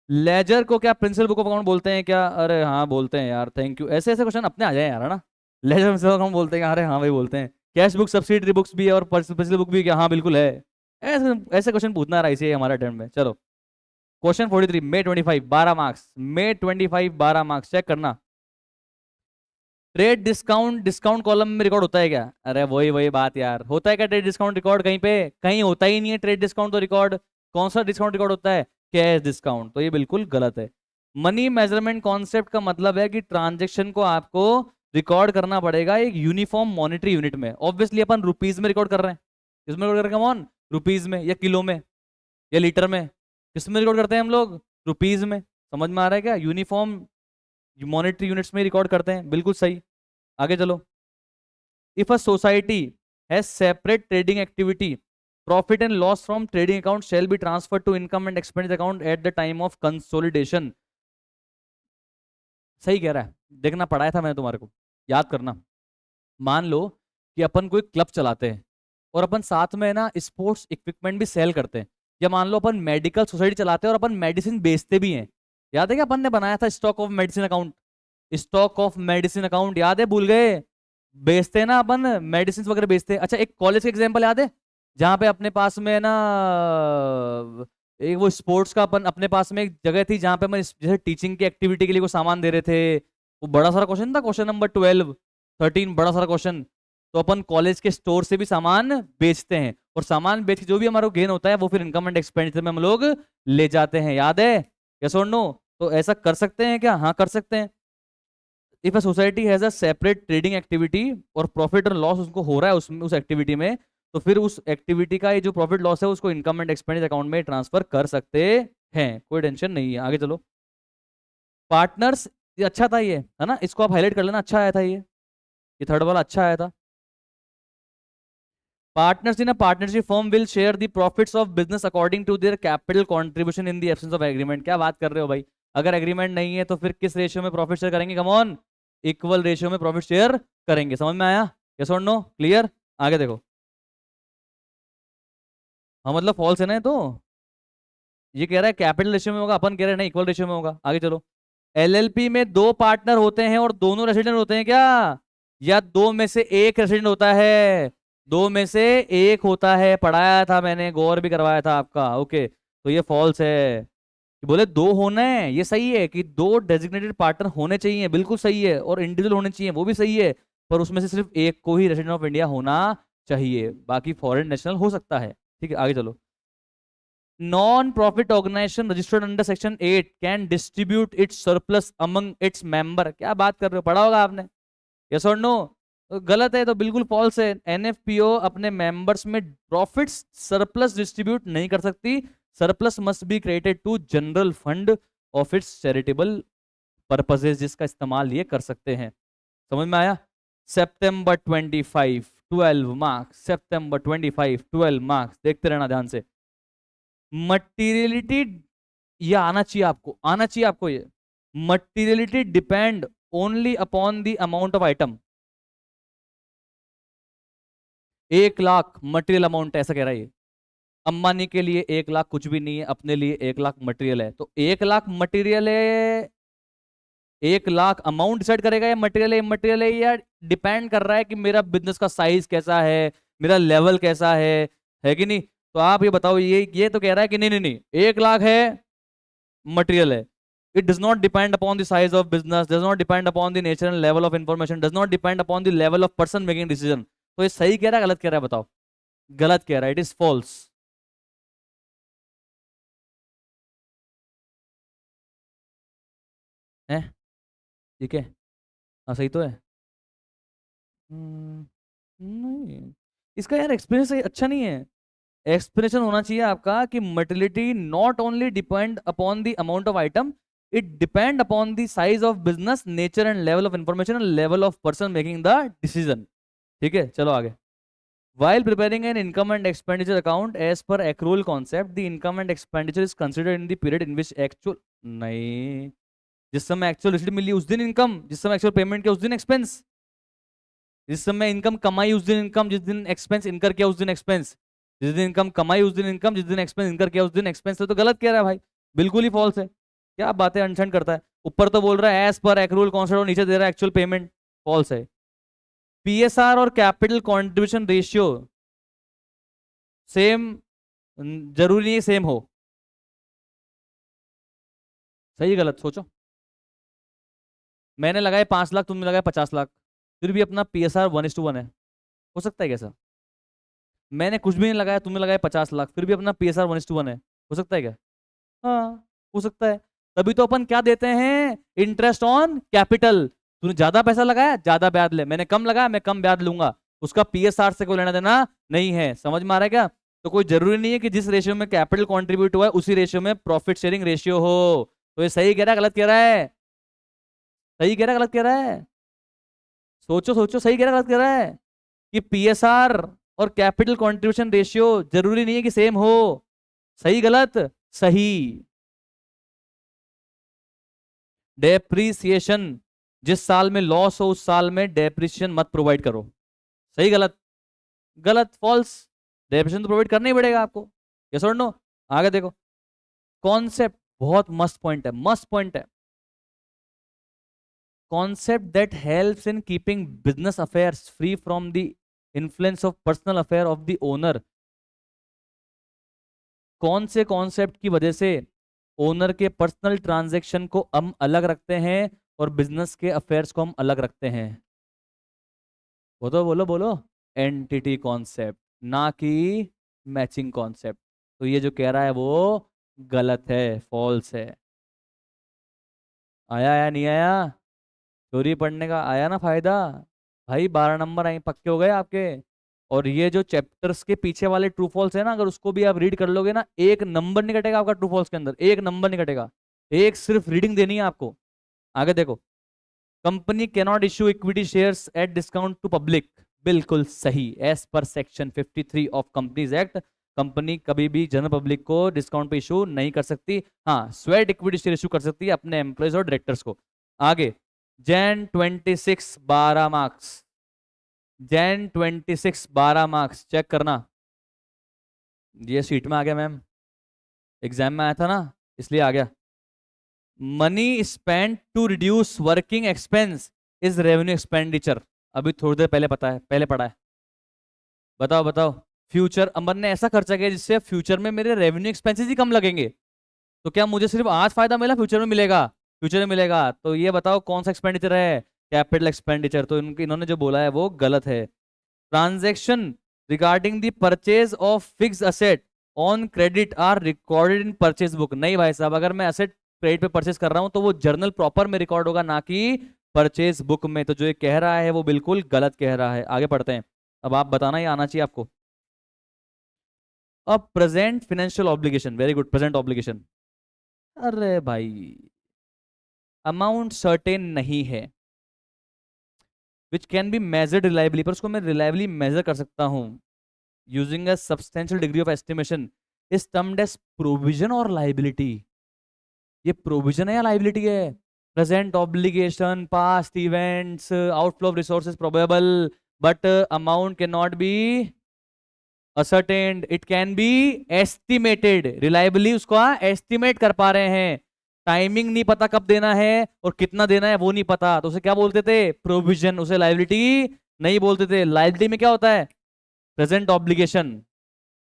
Speaker 1: लेजर को क्या प्रिंसिपल बुक ऑफ अकाउंट बोलते हैं क्या? अरे हाँ बोलते हैं यार, थैंक यू। ऐसे ऐसे क्वेश्चन अपने आ जाए यार, है ना। लेजर प्रिंसिपल अकाउंट बोलते हैं, अरे हाँ भाई बोलते हैं। कैश बुक सब्सिडरी बुक्स भी है और प्रिंसिपल बुक भी क्या? हाँ बिल्कुल है। ऐसे ऐसे क्वेश्चन पूछना रहा इसे हमारे अटेम्प्ट में। चलो question 43 May 25 12 marks. May 25 12 marks, check करना। ट्रेड डिस्काउंट, डिस्काउंट कॉलम में रिकॉर्ड होता है क्या? अरे वही वही बात यार, होता है क्या ट्रेड डिस्काउंट रिकॉर्ड कहीं पे? कहीं होता ही नहीं है ट्रेड डिस्काउंट तो रिकॉर्ड। कौन सा डिस्काउंट रिकॉर्ड होता है? Cash discount. तो ये बिल्कुल गलत है। मनी मेजरमेंट कॉन्सेप्ट का मतलब है कि ट्रांजेक्शन को आपको रिकॉर्ड करना पड़ेगा एक यूनिफॉर्म मॉनिटरी यूनिट में। ऑब्वियसली अपन रुपीज में रिकॉर्ड कर रहे हैं। किसमें रिकॉर्ड कर रहे हैं? कौन? रुपीज में या किलो में या लीटर में? किसमें रिकॉर्ड करते हैं हम लोग? रुपीज में। समझ में आ रहा है क्या? यूनिफॉर्म मॉनिटरी यूनिट्स में रिकॉर्ड करते हैं, बिल्कुल सही। आगे चलो। If a society has separate trading activity, profit and loss from trading account shall be transfer to income and expenditure account at the time of consolidation. सही कह रहा है, देखना पढ़ाया था मैंने तुम्हारे को, याद करना। मान लो कि अपन कोई क्लब चलाते हैं और अपन साथ में ना स्पोर्ट्स इक्विपमेंट भी सेल करते हैं, या मान लो अपन मेडिकल सोसाइटी चलाते हैं और अपन मेडिसिन बेचते भी हैं। याद है क्या अपन ने बनाया था stock of medicine account? Stock of medicine account याद है? भूल गए? बेचते हैं ना अपन, मेडिसिन वगैरह बेचते हैं। अच्छा एक कॉलेज का एग्जांपल याद है, जहां पे अपने पास में ना एक वो स्पोर्ट्स का अपन अपने पास में एक जगह थी जहां पे अपन जैसे टीचिंग की एक्टिविटी के लिए को सामान दे रहे थे। वो बड़ा सारा क्वेश्चन था, क्वेश्चन नंबर 12 13, बड़ा सारा क्वेश्चन। तो अपन कॉलेज के स्टोर से भी सामान बेचते हैं, और सामान बेच के जो भी हमारा गेन होता है वो फिर इनकम एंड एक्सपेंडिचर में हम लोग ले जाते हैं। याद है? यस और नो? तो ऐसा कर सकते हैं क्या? हाँ कर सकते हैं। If a society has a separate trading activity और प्रॉफिट और लॉस उसको हो रहा है उसमें उस एक्टिविटी में, तो फिर उस एक्टिविटी का ये जो प्रॉफिट लॉस है उसको इनकम एंड एक्सपेंडिचर अकाउंट में ट्रांसफर कर सकते हैं, कोई टेंशन नहीं है। आगे चलो। पार्टनर्स, ये अच्छा था ये, है ना, इसको आप हाईलाइट कर लेना, अच्छा आया था ये थर्ड वाला अच्छा आया था। Partners in a partnership firm will share the profits of business according to their capital contribution in the absence of agreement. क्या बात कर रहे हो भाई? अगर एग्रीमेंट नहीं है तो फिर किस रेशियो में प्रॉफिट शेयर करेंगे? कम ऑन, इक्वल रेशियो में प्रॉफिट शेयर करेंगे। समझ में आया? यस और नो? क्लियर? आगे देखो। हाँ मतलब फॉल्स है ना ये तो। ये कह रहा है कैपिटल रेशियो में होगा, अपन कह रहे हैं नहीं इक्वल रेशियो में होगा। आगे चलो। एलएलपी में दो पार्टनर होते हैं और दोनों रेसिडेंट होते हैं क्या? या दो में से एक रेसिडेंट होता है? दो में से एक होता है, पढ़ाया था मैंने, गौर भी करवाया था आपका। ओके, तो ये फॉल्स है। बोले दो होना है, ये सही है कि दो डेजिग्नेटेड पार्टनर होने चाहिए, बिल्कुल सही है, और इंडिविजुअल होने चाहिए, वो भी सही है। पर उसमें से सिर्फ एक को ही रेसिडेंट ऑफ इंडिया होना चाहिए, बाकी फॉरेन नेशनल हो सकता है। ठीक है आगे चलो। Non profit organisation registered under section 8 can distribute its surplus among its member. क्या बात कर रहे हो, पढ़ा होगा आपने। यस और नो? तो गलत है, तो बिल्कुल फॉल्स है। एनएफपीओ अपने मेंबर्स में प्रॉफिट्स सरप्लस डिस्ट्रीब्यूट नहीं कर सकती। Surplus must be created to general fund of its charitable purposes, जिसका इस्तेमाल ये कर सकते हैं। समझ में आया? September 25 12 मार्क्स, September 25 12 मार्क्स, देखते रहना ध्यान से। मटीरियलिटी, ये आना चाहिए आपको, आना चाहिए आपको ये। Materiality depend only upon the amount of item. 1 lakh material amount, ऐसा कह रहा है ये। अंबानी के लिए 1 लाख कुछ भी नहीं है, अपने लिए 1 लाख मटेरियल है। तो 1 लाख मटेरियल है, 1 लाख अमाउंट डिसाइड करेगा, या मटेरियल है मटेरियल है, या डिपेंड कर रहा है कि मेरा बिजनेस का साइज कैसा है, मेरा लेवल कैसा है कि नहीं? तो आप ये बताओ, ये तो कह रहा है कि नहीं नहीं नहीं, 1 लाख है मटेरियल है, It does not depend upon the size of business, does not depend upon the nature and level of information, does not depend upon the level of person making decision. तो ये सही कह रहा है गलत कह रहा है बताओ? गलत कह रहा है, इट इज फॉल्स है। ठीक है, हाँ सही तो है। नहीं, इसका यार एक्सपीरियंस अच्छा नहीं है। एक्सप्लेनेशन होना चाहिए आपका कि materiality not only depend upon the amount of item, it depend upon the size of business, nature and level of information and level of person making the decision. ठीक है, चलो आगे। While preparing an income and expenditure account as per accrual concept, the income and expenditure is considered in the period in which actual नहीं, जिस समय actual receipt मिली उस दिन income, जिस समय एक्चुअल पेमेंट किया उस दिन एक्सपेंस, जिस समय इनकम कमाई उस दिन इनकम, जिस दिन एक्सपेंस इनकर किया उस दिन एक्सपेंस, जिस दिन इनकम कमाई उस दिन इनकम, जिस दिन एक्सपेंस इनकर किया उस दिन एक्सपेंस। तो गलत कह रहा है भाई, बिल्कुल ही फॉल्स है। क्या बातें अंडरस्टैंड करता है? ऊपर तो बोल रहा है एज पर एक्रूल कॉन्सेप्ट और नीचे दे रहा है एक्चुअल पेमेंट, फॉल्स है। पीएसआर और कैपिटल कॉन्ट्रीब्यूशन रेशियो सेम, जरूरी नहीं सेम हो। सही गलत सोचो। मैंने लगाए 5 लाख, तुमने लगाए 50 लाख, फिर भी अपना पीएसआर 1:1 है, हो सकता है कैसा? मैंने कुछ भी नहीं लगाया, तुमने लगाया 50 लाख, फिर भी अपना पीएसआर 1:1 है, हो सकता है क्या? हाँ हो सकता है। तभी तो अपन क्या देते हैं, इंटरेस्ट ऑन कैपिटल। तूने ज्यादा पैसा लगाया ज्यादा ब्याज ले, मैंने कम लगाया मैं कम ब्याज लूंगा, उसका पीएसआर से कोई लेना देना नहीं है। समझ में आ रहा है क्या? तो कोई जरूरी नहीं है कि जिस रेशियो में कैपिटल कंट्रीब्यूट हुआ है उसी रेशियो में प्रॉफिट शेयरिंग रेशियो हो। तो ये सही कह रहा है गलत कह रहा है? सही कह रहा है गलत कह रहा है? सोचो सोचो, सही कह रहा है गलत कह रहा है? कि पीएसआर और कैपिटल कंट्रीब्यूशन रेशियो जरूरी नहीं है कि सेम हो। सही गलत? सही। डेप्रीसिएशन, जिस साल में लॉस हो उस साल में डेप्रीसिएशन मत प्रोवाइड करो। सही गलत? गलत, फॉल्स। डेप्रीसिएशन तो प्रोवाइड करना ही पड़ेगा आपको, यस और नो? आगे देखो, कॉन्सेप्ट बहुत मस्त पॉइंट है, मस्त पॉइंट है। Concept that helps in keeping business affairs free from the influence of personal affair of the owner. कौन से कॉन्सेप्ट की वजह से ओनर के पर्सनल ट्रांजैक्शन को हम अलग रखते हैं और बिजनेस के अफेयर्स को हम अलग रखते हैं? बोलो बोलो बोलो। एंटिटी कॉन्सेप्ट, ना कि मैचिंग कॉन्सेप्ट। तो ये जो कह रहा है वो गलत है, फॉल्स है। आया या नहीं आया? चोरी पढ़ने का आया ना फायदा? भाई 12 नंबर आए पक्के हो गए आपके। और ये जो चैप्टर्स के पीछे वाले ट्रू फॉल्स है ना, अगर उसको भी आप रीड कर लोगे ना, 1 नंबर नहीं कटेगा आपका ट्रू फॉल्स के अंदर, 1 नंबर नहीं कटेगा। एक सिर्फ रीडिंग देनी है आपको। आगे देखो, company can not issue equity shares at discount to public. बिल्कुल सही, as per section 53 of companies act company कभी भी जनरल पब्लिक को डिस्काउंट पे इशू नहीं कर सकती। हाँ, स्वेट इक्विटी शेयर इशू कर सकती है अपने एम्प्लॉयज और डायरेक्टर्स को। आगे, Jan 26 12 marks, Jan 26 12 marks check करना। ये सीट में आ गया मैम, एग्जाम में आया था ना इसलिए आ गया। Money spend to reduce working expense is revenue expenditure. अभी थोड़ी देर पहले पता है, पहले पढ़ा है। बताओ बताओ। फ्यूचर, अमन ने ऐसा खर्चा किया जिससे फ्यूचर में मेरे रेवेन्यू एक्सपेंसेस ही कम लगेंगे। तो क्या मुझे सिर्फ आज फायदा मिला, फ्यूचर में मिलेगा? फ्यूचर में मिलेगा। तो ये बताओ कौन सा एक्सपेंडिचर है? Capital expenditure. तो इन्होंने जो बोला है वो गलत है। Transaction regarding the purchase of fix asset on credit are recorded in purchase book. नहीं भाई साहब, अगर मैं असेट क्रेडिट पे परचेज कर रहा हूं तो वो जर्नल प्रॉपर में रिकॉर्ड होगा, ना कि परचेज बुक में। तो जो ये कह रहा है वो बिल्कुल गलत कह रहा है। आगे पढ़ते हैं, अब आप बताना, ही आना चाहिए आपको। अब present financial obligation, very good, present obligation. अरे भाई, अमाउंट सर्टेन नहीं है which can be measured reliably, पर उसको मैं रिलायबली मेजर कर सकता हूं using a substantial degree of estimation, is termed as provision और लाइबिलिटी। ये प्रोविजन है या लाइबिलिटी है? Present obligation, past events, outflow of resources probable, but amount can not be ascertained, it can be estimated. Reliably उसको estimate कर पा रहे हैं, टाइमिंग नहीं पता कब देना है और कितना देना है वो नहीं पता, तो उसे क्या बोलते थे? प्रोविजन। उसे लायबिलिटी नहीं बोलते थे। लायबिलिटी में क्या होता है? Present obligation,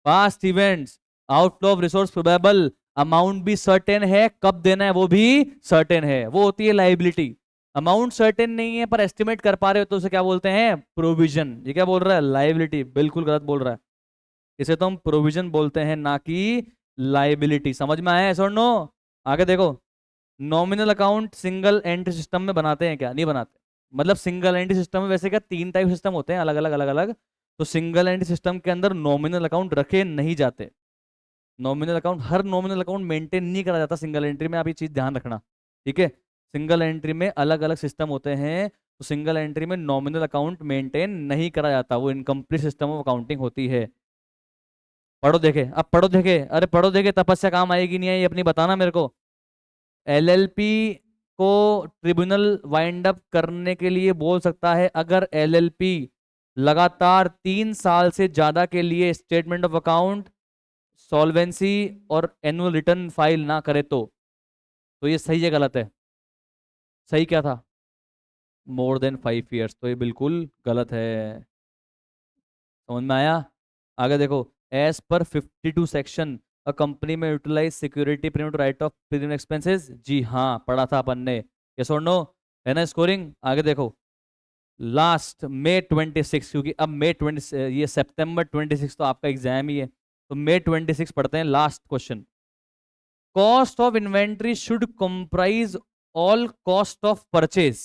Speaker 1: past events, outflow of resource probable, amount भी सर्टेन है, कब देना है वो भी सर्टेन है, वो होती है लाइबिलिटी। अमाउंट सर्टेन नहीं है पर एस्टिमेट कर पा रहे हो तो उसे क्या बोलते हैं, प्रोविजन। ये क्या बोल रहा है, लाइबिलिटी, बिल्कुल गलत बोल रहा है। इसे तो हम प्रोविजन बोलते हैं, ना कि लाइबिलिटी। समझ में आया, ऐसा नो? आगे देखो, nominal account single entry system में बनाते हैं क्या, नहीं बनाते। मतलब सिंगल एंट्री सिस्टम में वैसे क्या 3 टाइप सिस्टम होते हैं, अलग अलग अलग अलग। तो सिंगल एंट्री सिस्टम के अंदर नॉमिनल अकाउंट रखे नहीं जाते। नॉमिनल अकाउंट, हर नॉमिनल अकाउंट मेंटेन नहीं करा जाता सिंगल एंट्री में, आप ये चीज ध्यान रखना, ठीक है। सिंगल एंट्री में अलग अलग सिस्टम होते हैं, तो सिंगल एंट्री में नॉमिनल अकाउंट मेंटेन नहीं करा जाता, वो इनकम्प्लीट सिस्टम ऑफ अकाउंटिंग होती है। पढ़ो देखे, अब पढ़ो देखे, अरे पढ़ो देखे, तपस्या काम आएगी नहीं आई अपनी, बताना मेरे को। एलएलपी को ट्रिब्यूनल वाइंड अप करने के लिए बोल सकता है अगर एलएलपी लगातार 3 साल से ज्यादा के लिए स्टेटमेंट ऑफ अकाउंट, सॉल्वेंसी और एनुअल रिटर्न फाइल ना करे तो ये सही है गलत है? सही क्या था, मोर देन 5 ईयर्स, तो ये बिल्कुल गलत है। समझ में आया? आगे देखो, as per 52 section a company में utilise security premium to write off premium expenses. जी हाँ, पढ़ा था अपन ने, यस और नो, है ना स्कोरिंग। आगे देखो, लास्ट May 26, क्योंकि अब May 20, ये September 26 तो आपका एग्जाम ही है, तो May 26 पढ़ते हैं last question. Cost of inventory should comprise all cost of purchase.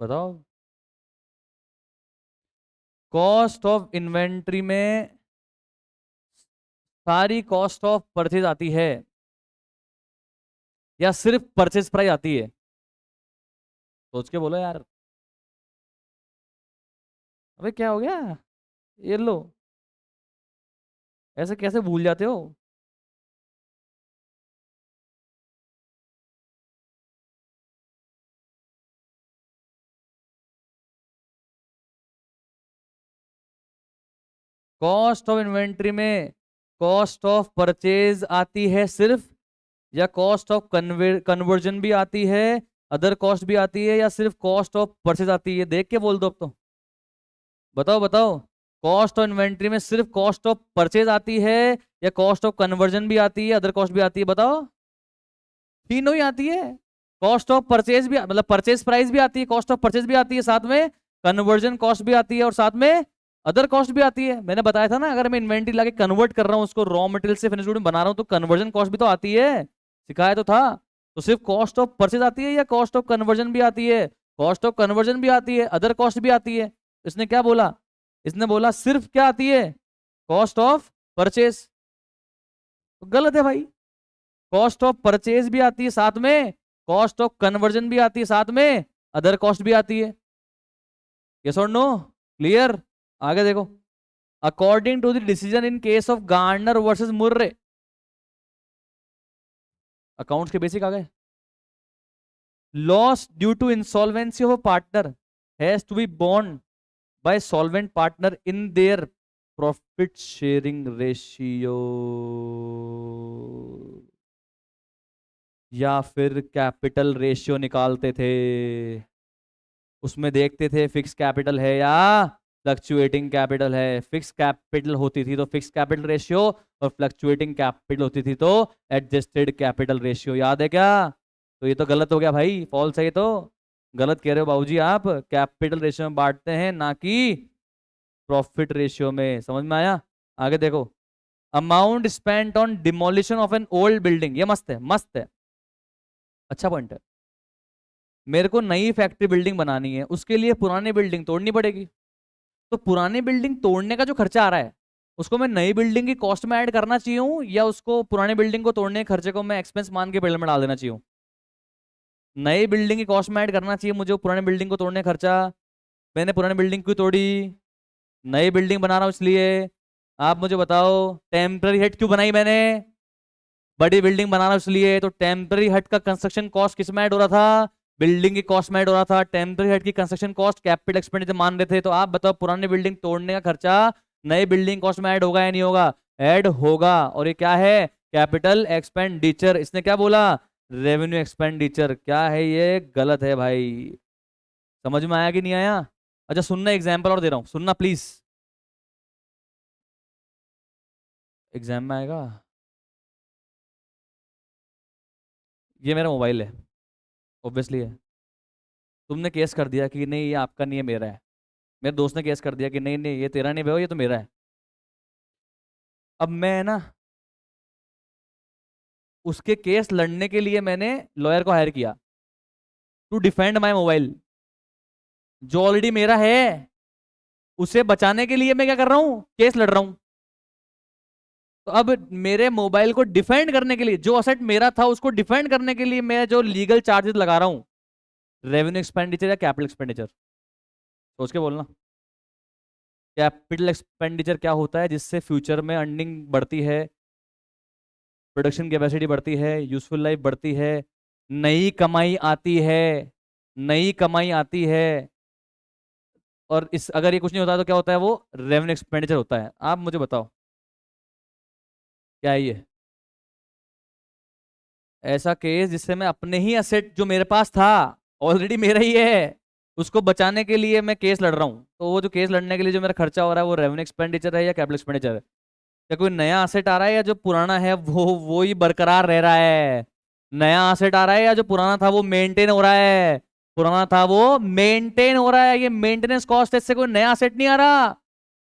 Speaker 1: बताओ, कॉस्ट ऑफ इन्वेंट्री में सारी कॉस्ट ऑफ परचेज आती है या सिर्फ परचेज प्राइस आती है? सोच के बोलो यार। अबे क्या हो गया, ये लो, ऐसे कैसे भूल जाते हो? कॉस्ट ऑफ इन्वेंट्री में कॉस्ट ऑफ परचेज आती है सिर्फ, या कॉस्ट ऑफ कन्वर्जन भी आती है, अदर कॉस्ट भी आती है, या सिर्फ कॉस्ट ऑफ परचेज आती है? देख के बोल दो अब तो, बताओ बताओ। कॉस्ट ऑफ इन्वेंट्री में सिर्फ कॉस्ट ऑफ परचेज आती है, या कॉस्ट ऑफ कन्वर्जन भी आती है, अदर कॉस्ट भी आती है? बताओ। तीनों ही आती है। कॉस्ट ऑफ परचेज भी, मतलब परचेज प्राइस भी आती है, कॉस्ट ऑफ परचेज भी आती है, साथ में कन्वर्जन कॉस्ट भी आती है, और साथ में अदर कॉस्ट भी आती है। मैंने बताया था ना, अगर मैं इन्वेंट्री लाके कन्वर्ट कर रहा हूँ उसको, रॉ मटेरियल से फिनिश गुड में बना रहा हूँ, तो कन्वर्जन कॉस्ट भी तो आती है, सिखाया तो था। तो सिर्फ कॉस्ट ऑफ परचेज आती है या कॉस्ट ऑफ कन्वर्जन भी आती है? कॉस्ट ऑफ कन्वर्जन भी आती है, अदर कॉस्ट भी आती है। इसने क्या बोला, इसने बोला सिर्फ क्या आती है, कॉस्ट ऑफ परचेज। तो गलत है भाई, कॉस्ट ऑफ परचेज भी आती है साथ में, कॉस्ट ऑफ कन्वर्जन भी आती है साथ में, अदर कॉस्ट भी आती है। यस और नो, क्लियर? आगे देखो, according to the decision in case of Garner versus Murray. Accounts के बेसिक आ गए। Loss due to insolvency of a partner has to be borne by solvent partner in their profit sharing ratio, या फिर capital ratio निकालते थे, उसमें देखते थे फिक्स कैपिटल है या फ्लक्चुएटिंग कैपिटल है। फिक्स कैपिटल होती थी तो फिक्स कैपिटल रेशियो, और फ्लक्चुएटिंग कैपिटल होती थी तो एडजस्टेड कैपिटल रेशियो। याद है क्या? तो ये तो गलत हो गया भाई, फॉल्स है ये तो, गलत कह रहे हो बाबूजी आप। कैपिटल रेशियो में बांटते हैं, ना कि प्रॉफिट रेशियो में। समझ में आया? आगे देखो, amount spent on demolition of an old building. ये मस्त है, मस्त है, अच्छा पॉइंट है। मेरे को नई फैक्ट्री बिल्डिंग बनानी है, उसके लिए पुरानी बिल्डिंग तोड़नी पड़ेगी। तो पुरानी बिल्डिंग तोड़ने का जो खर्चा आ रहा है, उसको मैं नई बिल्डिंग की कॉस्ट में ऐड करना चाहिए हूँ, या उसको पुरानी बिल्डिंग को तोड़ने के खर्चे को मैं एक्सपेंस मान के बिल में डाल देना चाहिए? नई बिल्डिंग की कॉस्ट में ऐड करना चाहिए मुझे पुरानी बिल्डिंग को तोड़ने का खर्चा। मैंने पुरानी बिल्डिंग क्यों तोड़ी, नई बिल्डिंग बना रहा हूँ इसलिए। आप मुझे बताओ, टेम्पररी हट क्यों बनाई मैंने, बड़ी बिल्डिंग बना रहा हूँ इसलिए। तो टेम्पररी हट का कंस्ट्रक्शन कॉस्ट किस में ऐड हो रहा था, बिल्डिंग की कॉस्ट में ऐड हो रहा था। टेम्पररी हट की कंस्ट्रक्शन कॉस्ट कैपिटल एक्सपेंडिचर मान रहे थे। तो आप बताओ, पुरानी बिल्डिंग तोड़ने का खर्चा नई बिल्डिंग कॉस्ट में ऐड होगा या नहीं होगा? ऐड होगा। और ये क्या है, कैपिटल एक्सपेंडिचर। इसने क्या बोला, रेवेन्यू एक्सपेंडिचर। क्या है ये, गलत है भाई। समझ में आया कि नहीं आया? अच्छा सुनना, एग्जाम्पल और दे रहा हूं, सुनना प्लीज। एग्जाम में आएगा। ये मेरा मोबाइल है, ऑब्वियसली है। तुमने केस कर दिया कि नहीं ये आपका नहीं है मेरा है। मेरे दोस्त ने केस कर दिया कि नहीं नहीं ये तेरा नहीं भैया, ये तो मेरा है। अब मैं ना उसके केस लड़ने के लिए मैंने लॉयर को हायर किया टू डिफेंड माय मोबाइल जो ऑलरेडी मेरा है। उसे बचाने के लिए मैं क्या कर रहा हूं, केस लड़ रहा हूं। तो अब मेरे मोबाइल को डिफेंड करने के लिए, जो असेट मेरा था उसको डिफेंड करने के लिए मैं जो लीगल चार्जेस लगा रहा हूं, रेवेन्यू एक्सपेंडिचर या कैपिटल एक्सपेंडिचर, सोच के बोलना। कैपिटल एक्सपेंडिचर क्या होता है, जिससे फ्यूचर में अर्निंग बढ़ती है, प्रोडक्शन कैपेसिटी बढ़ती है, यूजफुल लाइफ बढ़ती है, नई कमाई आती है, नई कमाई आती है। और इस अगर ये कुछ नहीं होता तो क्या होता है, वो रेवेन्यू एक्सपेंडिचर होता है। आप मुझे बताओ क्या है ये। ऐसा केस जिससे मैं अपने ही असेट जो मेरे पास था, ऑलरेडी मेरा ही है, उसको बचाने के लिए मैं केस लड़ रहा हूँ। तो वो जो केस लड़ने के लिए जो मेरा खर्चा हो रहा है वो रेवेन्यू एक्सपेंडिचर है या कैपिटल एक्सपेंडिचर है? या कोई नया असेट आ रहा है या जो पुराना है वो ही बरकरार रह रहा है? नया असेट आ रहा है या जो पुराना था वो मेंटेन हो रहा है? पुराना था वो मेंटेन हो रहा है। ये मेंटेनेंस कॉस्ट, इससे कोई नया असेट नहीं आ रहा।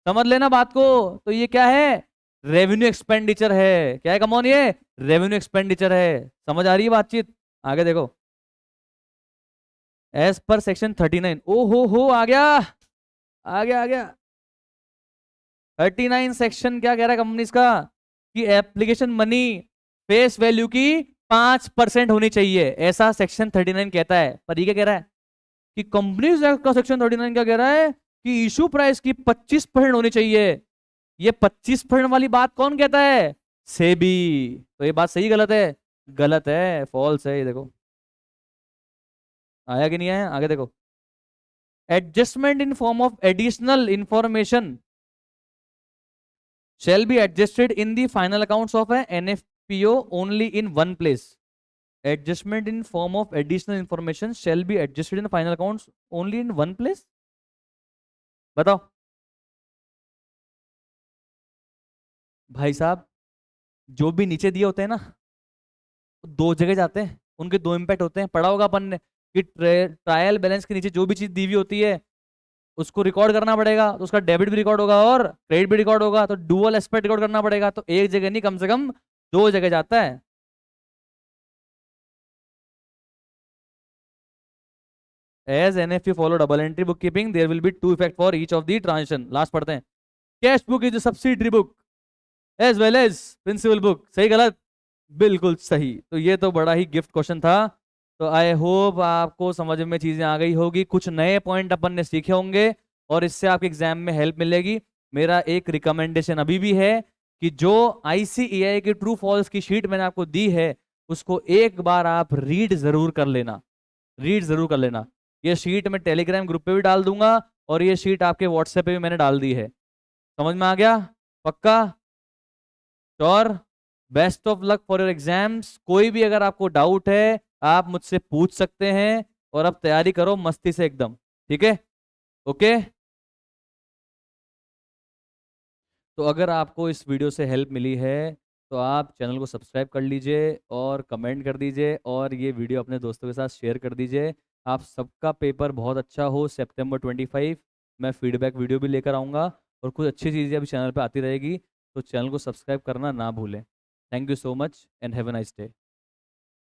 Speaker 1: समझ लेना बात को। तो ये क्या है, रेवेन्यू एक्सपेंडिचर है। क्या है कमॉन, ये रेवेन्यू एक्सपेंडिचर है। समझ आ रही है बातचीत? आगे देखो, एज पर सेक्शन 39। ओ हो आ गया, आ गया आ गया। 39 सेक्शन क्या कह रहा है कंपनीज का, कि एप्लीकेशन मनी फेस वैल्यू की 5% होनी चाहिए, ऐसा सेक्शन 39 कहता है। पर ये क्या कह रहा है कि कंपनीज एक्ट का सेक्शन 39 क्या कह रहा है कि इशू प्राइस की 25% होनी चाहिए। ये 25% वाली बात कौन कहता है, सेबी। तो ये बात सही गलत है? गलत है, फॉल्स है। ये देखो आया कि नहीं आया, आगे देखो। Adjustment in form of additional information shall be adjusted in the final accounts of a NFPO only in one place. Adjustment in form of additional information shall be adjusted in the final accounts only in one place. बताओ भाई साहब, जो भी नीचे दिए होते हैं ना, दो जगह जाते हैं, उनके दो इम्पैक्ट होते हैं। पढ़ा होगा अपन ने कि ट्रायल बैलेंस के नीचे जो भी चीज दी हुई होती है उसको रिकॉर्ड करना पड़ेगा। तो उसका डेबिट भी रिकॉर्ड होगा और क्रेडिट भी रिकॉर्ड होगा। तो डुअल एस्पेक्ट रिकॉर्ड करना पड़ेगा। तो एक जगह नहीं, कम से कम दो जगह जाता है। As NFP follow double entry bookkeeping, there will be two effect for each of the transaction. Last पढ़ते हैं। Cash book is subsidiary book as well as principal book. सही गलत? बिल्कुल सही। तो ये तो बड़ा ही गिफ्ट क्वेश्चन था। तो आई होप आपको समझ में चीजें आ गई होगी, कुछ नए पॉइंट अपन ने सीखे होंगे और इससे आपके एग्जाम में हेल्प मिलेगी। मेरा एक रिकमेंडेशन अभी भी है कि जो ICAI की ट्रू फॉल्स की शीट मैंने आपको दी है उसको एक बार आप रीड जरूर कर लेना, रीड जरूर कर लेना। ये शीट मैं टेलीग्राम ग्रुप पे भी डाल दूंगा और ये शीट आपके व्हाट्सएप पे भी मैंने डाल दी है। समझ में आ गया? पक्का? Sure? Best of luck for your exams. कोई भी अगर आपको डाउट है आप मुझसे पूछ सकते हैं। और अब तैयारी करो मस्ती से एकदम, ठीक है? ओके। तो अगर आपको इस वीडियो से हेल्प मिली है तो आप चैनल को सब्सक्राइब कर लीजिए और कमेंट कर दीजिए और ये वीडियो अपने दोस्तों के साथ शेयर कर दीजिए। आप सबका पेपर बहुत अच्छा हो सितंबर 25। मैं फीडबैक वीडियो भी लेकर आऊँगा और कुछ अच्छी चीज़ें अभी चैनल पे आती रहेगी। तो चैनल को सब्सक्राइब करना ना भूलें। Thank you so much and have a nice day.